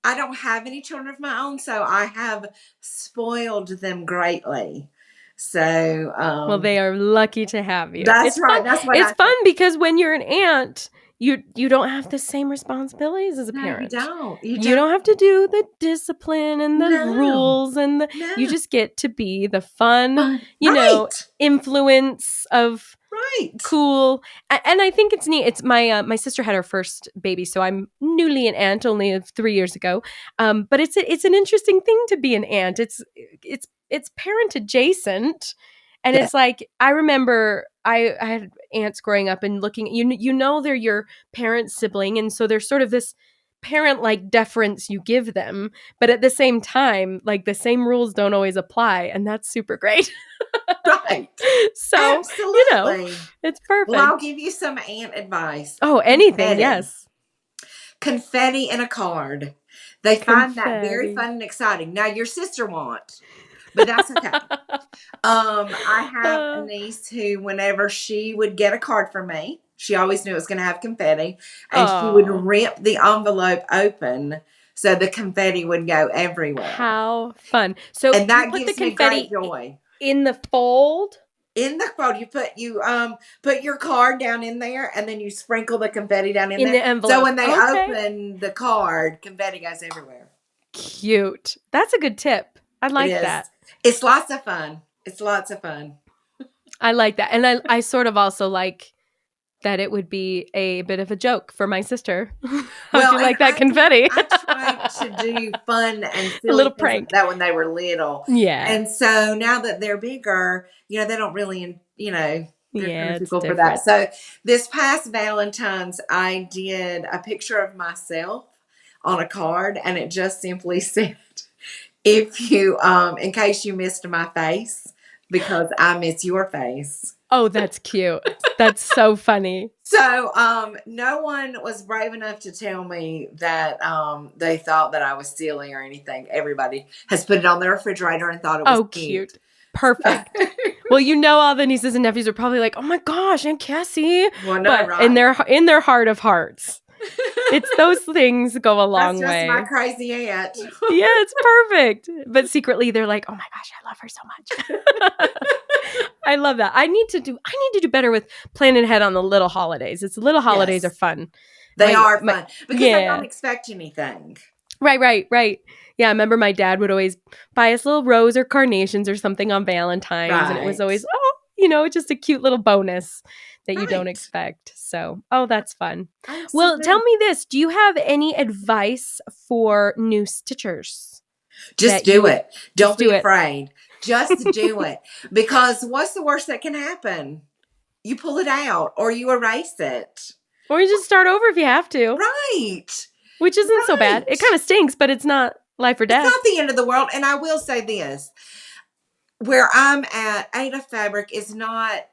Speaker 2: I don't have any children of my own, so I have spoiled them greatly. So,
Speaker 1: well, they are lucky to have you.
Speaker 2: That's right. That's what
Speaker 1: it's fun because when you're an aunt, you don't have the same responsibilities as a parent.
Speaker 2: You don't.
Speaker 1: You don't have to do the discipline and the rules, and you just get to be the fun, influence of cool. And I think it's neat. It's my sister had her first baby, so I'm newly an aunt, only of 3 years ago. But it's an interesting thing to be an aunt. It's parent adjacent. And it's like, I remember I had aunts growing up and looking, they're your parent's sibling. And so there's sort of this parent-like deference you give them. But at the same time, like the same rules don't always apply. And that's super great.
Speaker 2: Right.
Speaker 1: So,
Speaker 2: absolutely.
Speaker 1: It's perfect.
Speaker 2: Well, I'll give you some aunt advice.
Speaker 1: Oh, anything. Yes.
Speaker 2: Confetti in a card. They find that very fun and exciting. Now, your sister won't. But that's okay. I have a niece who, whenever she would get a card from me, she always knew it was going to have confetti, and she would rip the envelope open so the confetti would go everywhere.
Speaker 1: How fun! So,
Speaker 2: and that
Speaker 1: gives
Speaker 2: the confetti me great joy.
Speaker 1: In the fold.
Speaker 2: In the fold, you put your card down in there, and then you sprinkle the confetti down in there.
Speaker 1: The envelope.
Speaker 2: So when they open the card, confetti goes everywhere.
Speaker 1: Cute. That's a good tip. I like that.
Speaker 2: It's lots of fun. It's lots of fun.
Speaker 1: I like that. And I sort of also like that it would be a bit of a joke for my sister. How'd you like that confetti?
Speaker 2: I tried to do fun and silly
Speaker 1: a little prank
Speaker 2: that when they were little.
Speaker 1: Yeah.
Speaker 2: And so now that they're bigger, they don't really,
Speaker 1: yeah, it's
Speaker 2: for that. So this past Valentine's, I did a picture of myself on a card, and it just simply said, if you, in case you missed my face, because I miss your face.
Speaker 1: Oh, that's cute. That's so funny.
Speaker 2: So, no one was brave enough to tell me that they thought that I was silly or anything. Everybody has put it on their refrigerator and thought it was cute.
Speaker 1: Perfect. Well, all the nieces and nephews are probably like, "Oh my gosh, Aunt Cassie!"
Speaker 2: Well, no,
Speaker 1: but
Speaker 2: right?
Speaker 1: in their heart of hearts. It's those things go a long way.
Speaker 2: That's just my crazy aunt.
Speaker 1: Yeah, it's perfect. But secretly they're like, oh my gosh, I love her so much. I love that. I need to do better with planning ahead on the little holidays. It's little holidays are fun.
Speaker 2: They are fun because they don't expect anything.
Speaker 1: Right. Yeah, I remember my dad would always buy us little rose or carnations or something on Valentine's. Right. And it was always, just a cute little bonus that you don't expect. So, that's fun. Absolutely. Well, tell me this. Do you have any advice for new stitchers?
Speaker 2: Just do it. Don't be afraid. Just do it. Because what's the worst that can happen? You pull it out or you erase it.
Speaker 1: Or you just start over if you have to.
Speaker 2: Right.
Speaker 1: Which isn't so bad. It kind of stinks, but it's not life or death.
Speaker 2: It's not the end of the world. And I will say this. Where I'm at, Ada Fabric is not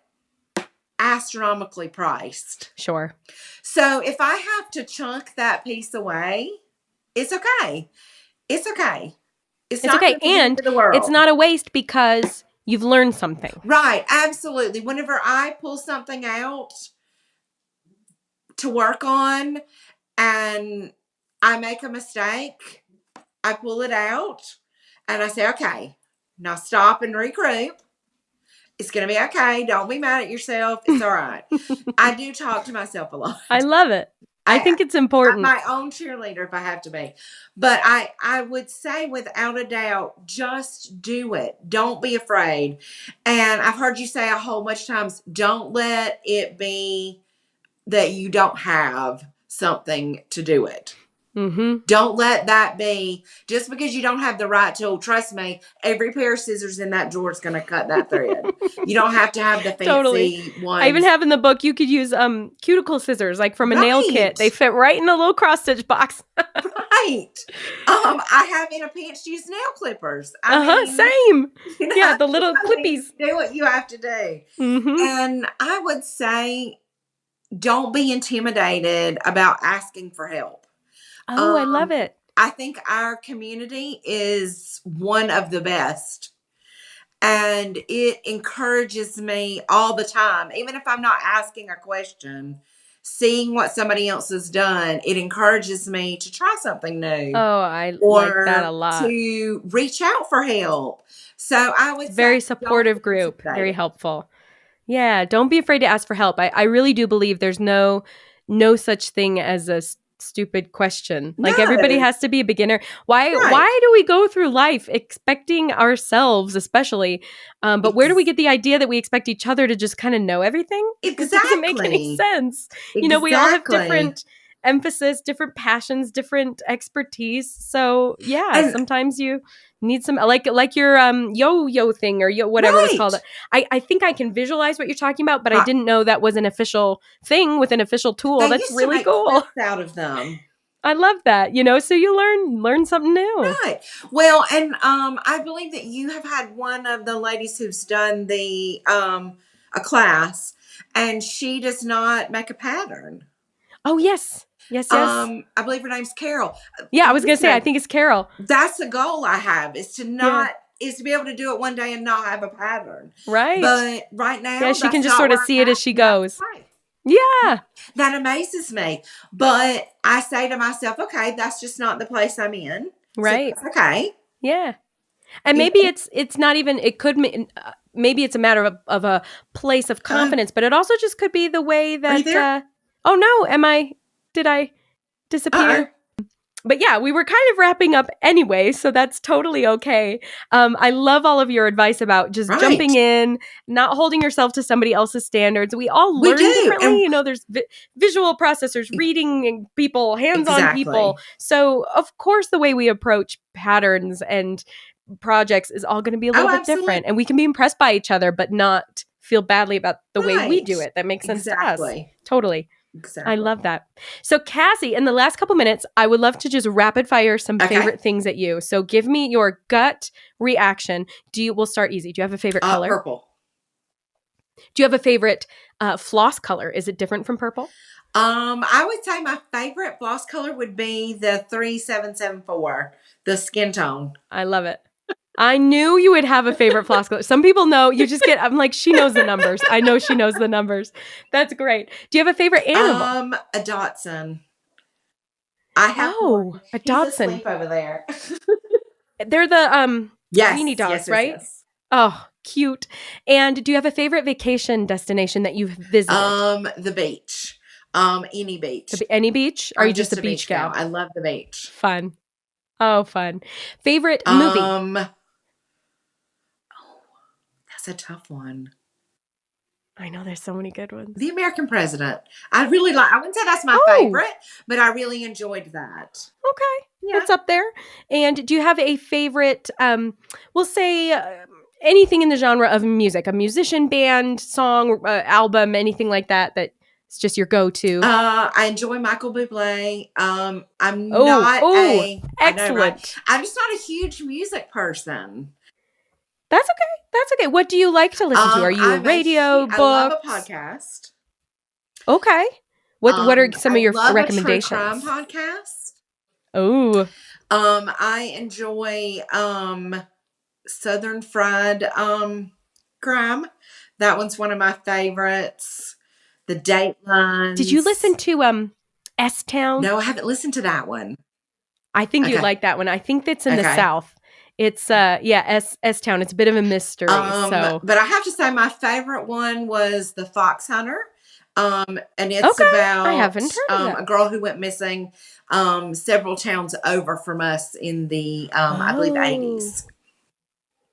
Speaker 2: astronomically priced.
Speaker 1: Sure.
Speaker 2: So if I have to chunk that piece away, it's okay. It's okay. It's okay.
Speaker 1: And it's not a waste because you've learned something.
Speaker 2: Right. Absolutely. Whenever I pull something out to work on and I make a mistake, I pull it out and I say, okay, now stop and regroup. It's going to be okay. Don't be mad at yourself. It's all right. I do talk to myself a lot.
Speaker 1: I love it. I think it's important.
Speaker 2: I'm my own cheerleader if I have to be. But I would say without a doubt, just do it. Don't be afraid. And I've heard you say a whole bunch of times, don't let it be that you don't have something to do it.
Speaker 1: Mm-hmm.
Speaker 2: Don't let that be just because you don't have the right tool. Trust me, every pair of scissors in that drawer is going to cut that thread. You don't have to have the fancy ones.
Speaker 1: I even have in the book, you could use cuticle scissors, like from a nail kit. They fit right in a little cross stitch box.
Speaker 2: Right. I have in a pinch used nail clippers. I mean,
Speaker 1: same.
Speaker 2: You know,
Speaker 1: yeah, the little clippies.
Speaker 2: Do what you have to do.
Speaker 1: Mm-hmm.
Speaker 2: And I would say, don't be intimidated about asking for help.
Speaker 1: Oh, I love it.
Speaker 2: I think our community is one of the best. And it encourages me all the time. Even if I'm not asking a question, seeing what somebody else has done, it encourages me to try something new.
Speaker 1: Oh, I like that a lot.
Speaker 2: To reach out for help. So I would say
Speaker 1: very supportive group, very helpful. Yeah, don't be afraid to ask for help. I really do believe there's no such thing as a stupid question. Like everybody has to be a beginner. Why do we go through life expecting ourselves, especially, but where do we get the idea that we expect each other to just kind of know everything?
Speaker 2: Exactly.
Speaker 1: It doesn't make any sense.
Speaker 2: Exactly.
Speaker 1: You know, we all have different emphasis, different passions, different expertise. So yeah, sometimes you need some like your yo-yo thing or whatever it was called. I think I can visualize what you're talking about, but I didn't know that was an official thing with an official tool. That's
Speaker 2: used
Speaker 1: really
Speaker 2: to make
Speaker 1: cool.
Speaker 2: Out of them.
Speaker 1: I love that. You know, so you learn something new.
Speaker 2: Right. Well, and I believe that you have had one of the ladies who's done the a class, and she does not make a pattern.
Speaker 1: Oh yes. Yes.
Speaker 2: I believe her name's Carol.
Speaker 1: Yeah, I was going to say, I think it's Carol.
Speaker 2: That's the goal I have, is to is to be able to do it one day and not have a pattern.
Speaker 1: Right.
Speaker 2: But right now,
Speaker 1: she can just sort of see it as she goes. Right. Yeah.
Speaker 2: That amazes me. But I say to myself, okay, that's just not the place I'm in.
Speaker 1: Right.
Speaker 2: So okay.
Speaker 1: Yeah. And maybe it's not even, it could, maybe it's a matter of a place of confidence, but it also just could be the way that,
Speaker 2: are you there?
Speaker 1: Oh no, did I disappear? But yeah, we were kind of wrapping up anyway, so that's totally okay. I love all of your advice about just jumping in, not holding yourself to somebody else's standards. We all learn differently. And, you know, there's visual processors, reading people, hands-on people. So of course, the way we approach patterns and projects is all going to be a little bit different. And we can be impressed by each other, but not feel badly about the way we do it. That makes sense to us. Totally.
Speaker 2: Exactly.
Speaker 1: I love that. So Cassie, in the last couple minutes, I would love to just rapid fire some favorite things at you. So give me your gut reaction. We'll start easy. Do you have a favorite color?
Speaker 2: Purple.
Speaker 1: Do you have a favorite floss color? Is it different from purple?
Speaker 2: I would say my favorite floss color would be the 3774, the skin tone.
Speaker 1: I love it. I knew you would have a favorite floss color. Some people know. I'm like, she knows the numbers. I know she knows the numbers. That's great. Do you have a favorite animal?
Speaker 2: A Dachshund. I have
Speaker 1: a Dachshund.
Speaker 2: He's asleep over there.
Speaker 1: They're the weenie dogs, right?
Speaker 2: Yes.
Speaker 1: Oh, cute. And do you have a favorite vacation destination that you've visited?
Speaker 2: The beach. Any beach.
Speaker 1: Any beach? Are you just a beach gal?
Speaker 2: I love the beach.
Speaker 1: Fun. Oh, fun. Favorite movie?
Speaker 2: That's a tough one.
Speaker 1: I know there's so many good ones.
Speaker 2: The American President. I wouldn't say that's my favorite, but I really enjoyed that.
Speaker 1: Okay. Yeah. That's up there. And do you have a favorite, we'll say anything in the genre of music, a musician, band, song, album, anything like that it's just your go-to?
Speaker 2: I enjoy Michael Bublé. I'm
Speaker 1: excellent.
Speaker 2: I know, right? I'm just not a huge music person.
Speaker 1: That's okay. That's okay. What do you like to listen to? Are you a radio, books?
Speaker 2: I love a podcast.
Speaker 1: Okay. What are some of your recommendations?
Speaker 2: I love a true crime podcast.
Speaker 1: Oh.
Speaker 2: I enjoy Southern Fried Crime. That one's one of my favorites. The Datelines.
Speaker 1: Did you listen to S-Town?
Speaker 2: No, I haven't listened to that one.
Speaker 1: I think you'd
Speaker 2: Okay.
Speaker 1: like that one. I think that's in the
Speaker 2: Okay.
Speaker 1: South. It's S-Town. It's a bit of a mystery.
Speaker 2: But I have to say my favorite one was The Fox Hunter. And it's
Speaker 1: Okay.
Speaker 2: about
Speaker 1: I haven't heard of that.
Speaker 2: a girl who went missing several towns over from us in the I believe 80s.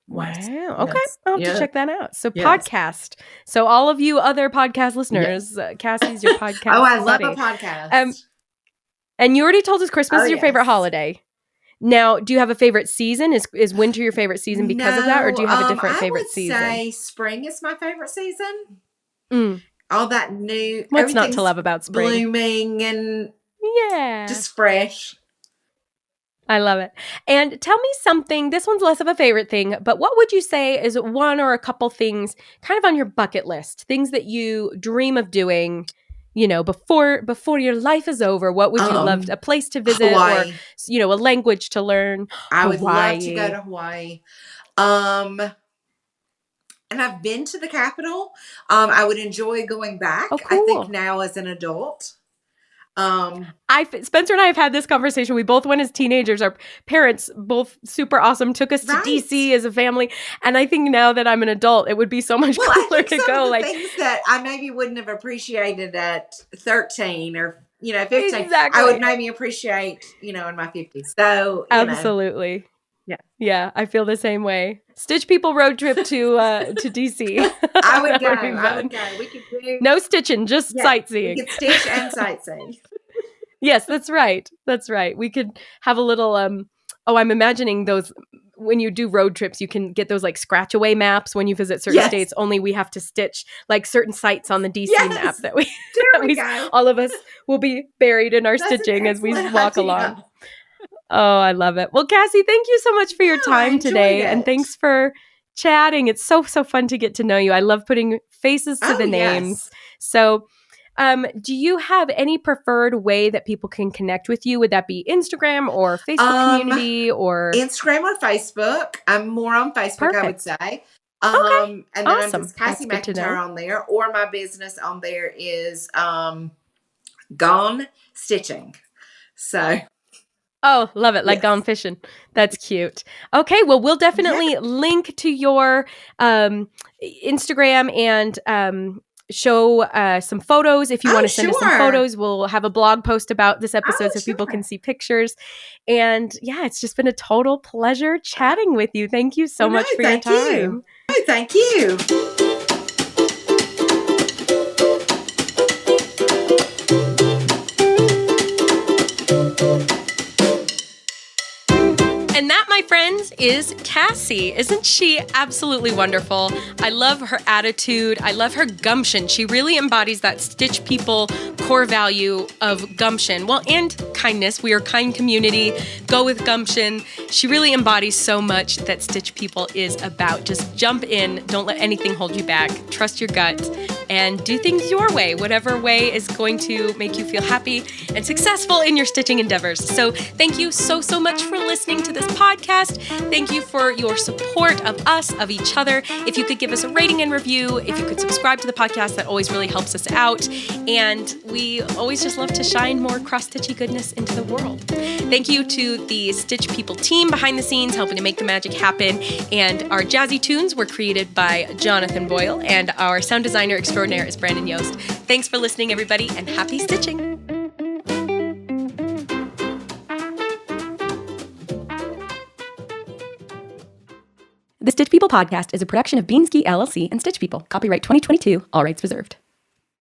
Speaker 1: Wow.
Speaker 2: Yes.
Speaker 1: Okay. I'll have to
Speaker 2: Yeah.
Speaker 1: check that out. So
Speaker 2: Yes.
Speaker 1: podcast. So all of you other podcast listeners, Cassie's your podcast.
Speaker 2: Oh, I love
Speaker 1: buddy.
Speaker 2: a podcast.
Speaker 1: And you already told us Christmas
Speaker 2: Oh,
Speaker 1: is your favorite
Speaker 2: yes.
Speaker 1: holiday. Now, do you have a favorite season? Is winter your favorite season because of that, or do you have a different favorite season?
Speaker 2: I would say spring is my favorite season.
Speaker 1: Mm.
Speaker 2: All that new,
Speaker 1: What's not to
Speaker 2: everything's
Speaker 1: love about spring?
Speaker 2: blooming and
Speaker 1: Yeah.
Speaker 2: just fresh.
Speaker 1: I love it. And tell me something, this one's less of a favorite thing, but what would you say is one or a couple things kind of on your bucket list, things that you dream of doing, before your life is over? What would you love, a place to visit
Speaker 2: Hawaii.
Speaker 1: or, a language to learn?
Speaker 2: I would love to
Speaker 1: Hawaii.
Speaker 2: go to Hawaii. And I've been to the capital. I would enjoy going back.
Speaker 1: Oh,
Speaker 2: I
Speaker 1: cool.
Speaker 2: think now as an adult.
Speaker 1: Spencer and I have had this conversation. We both went as teenagers. Our parents, both super awesome, took us to
Speaker 2: Right.
Speaker 1: DC as a family. And I think now that I'm an adult, it would be so much
Speaker 2: Well, I
Speaker 1: cooler
Speaker 2: think
Speaker 1: to
Speaker 2: some
Speaker 1: go.
Speaker 2: of the
Speaker 1: Like,
Speaker 2: things that I maybe wouldn't have appreciated at 13 or 15,
Speaker 1: Exactly.
Speaker 2: I would maybe appreciate in my 50s. So
Speaker 1: absolutely. Yeah, I feel the same way. Stitch People road trip to DC.
Speaker 2: I would go.
Speaker 1: That would be
Speaker 2: I
Speaker 1: fun.
Speaker 2: would go. We could do
Speaker 1: No stitching, just sightseeing.
Speaker 2: We could stitch and sightsee.
Speaker 1: Yes, that's right. That's right. We could have a little I'm imagining those when you do road trips, you can get those like scratch away maps when you visit certain states, only we have to stitch like certain sites on the DC map that we
Speaker 2: go.
Speaker 1: all of us will be buried in our
Speaker 2: That's an
Speaker 1: stitching as we
Speaker 2: excellent
Speaker 1: walk
Speaker 2: idea.
Speaker 1: along. Oh, I love it. Well, Cassie, thank you so much for your
Speaker 2: I
Speaker 1: time
Speaker 2: enjoyed
Speaker 1: today. And
Speaker 2: it.
Speaker 1: thanks for chatting. It's so fun to get to know you. I love putting faces to the names.
Speaker 2: Yes.
Speaker 1: So do you have any preferred way that people can connect with you? Would that be Instagram or Facebook community or
Speaker 2: Instagram or Facebook? I'm more on Facebook, I would
Speaker 1: Perfect.
Speaker 2: say.
Speaker 1: Okay.
Speaker 2: And then
Speaker 1: Awesome.
Speaker 2: I'm just Cassie
Speaker 1: That's good to
Speaker 2: McIntyre
Speaker 1: know.
Speaker 2: on there, or my business on there is Gone Stitching. So
Speaker 1: Oh, love it. Like
Speaker 2: Yes.
Speaker 1: gone fishing. That's cute. Okay. Well, we'll definitely link to your Instagram and show some photos. If you
Speaker 2: Oh,
Speaker 1: want to send us some
Speaker 2: sure.
Speaker 1: photos, we'll have a blog post about this episode
Speaker 2: Oh,
Speaker 1: so people can
Speaker 2: sure.
Speaker 1: see pictures. And yeah, it's just been a total pleasure chatting with you. Thank you so
Speaker 2: No,
Speaker 1: much for your
Speaker 2: thank you.
Speaker 1: time.
Speaker 2: Oh, thank you.
Speaker 1: And that, my friends, is Cassie. Isn't she absolutely wonderful? I love her attitude. I love her gumption. She really embodies that Stitch People core value of gumption. Well, and kindness. We are a kind community. Go with gumption. She really embodies so much that Stitch People is about. Just jump in. Don't let anything hold you back. Trust your gut and do things your way, whatever way is going to make you feel happy and successful in your stitching endeavors. So thank you so much for listening to this podcast. Thank you for your support of us, of each other. If you could give us a rating and review, if you could subscribe to the podcast, that always really helps us out. And we always just love to shine more cross-stitchy goodness into the world. Thank you to the Stitch People team behind the scenes, helping to make the magic happen. And our jazzy tunes were created by Jonathan Boyle, and our sound designer extraordinaire is Brandon Yost. Thanks for listening, everybody, and happy stitching. The Stitch People podcast is a production of Beanski LLC and Stitch People. Copyright 2022, all rights reserved.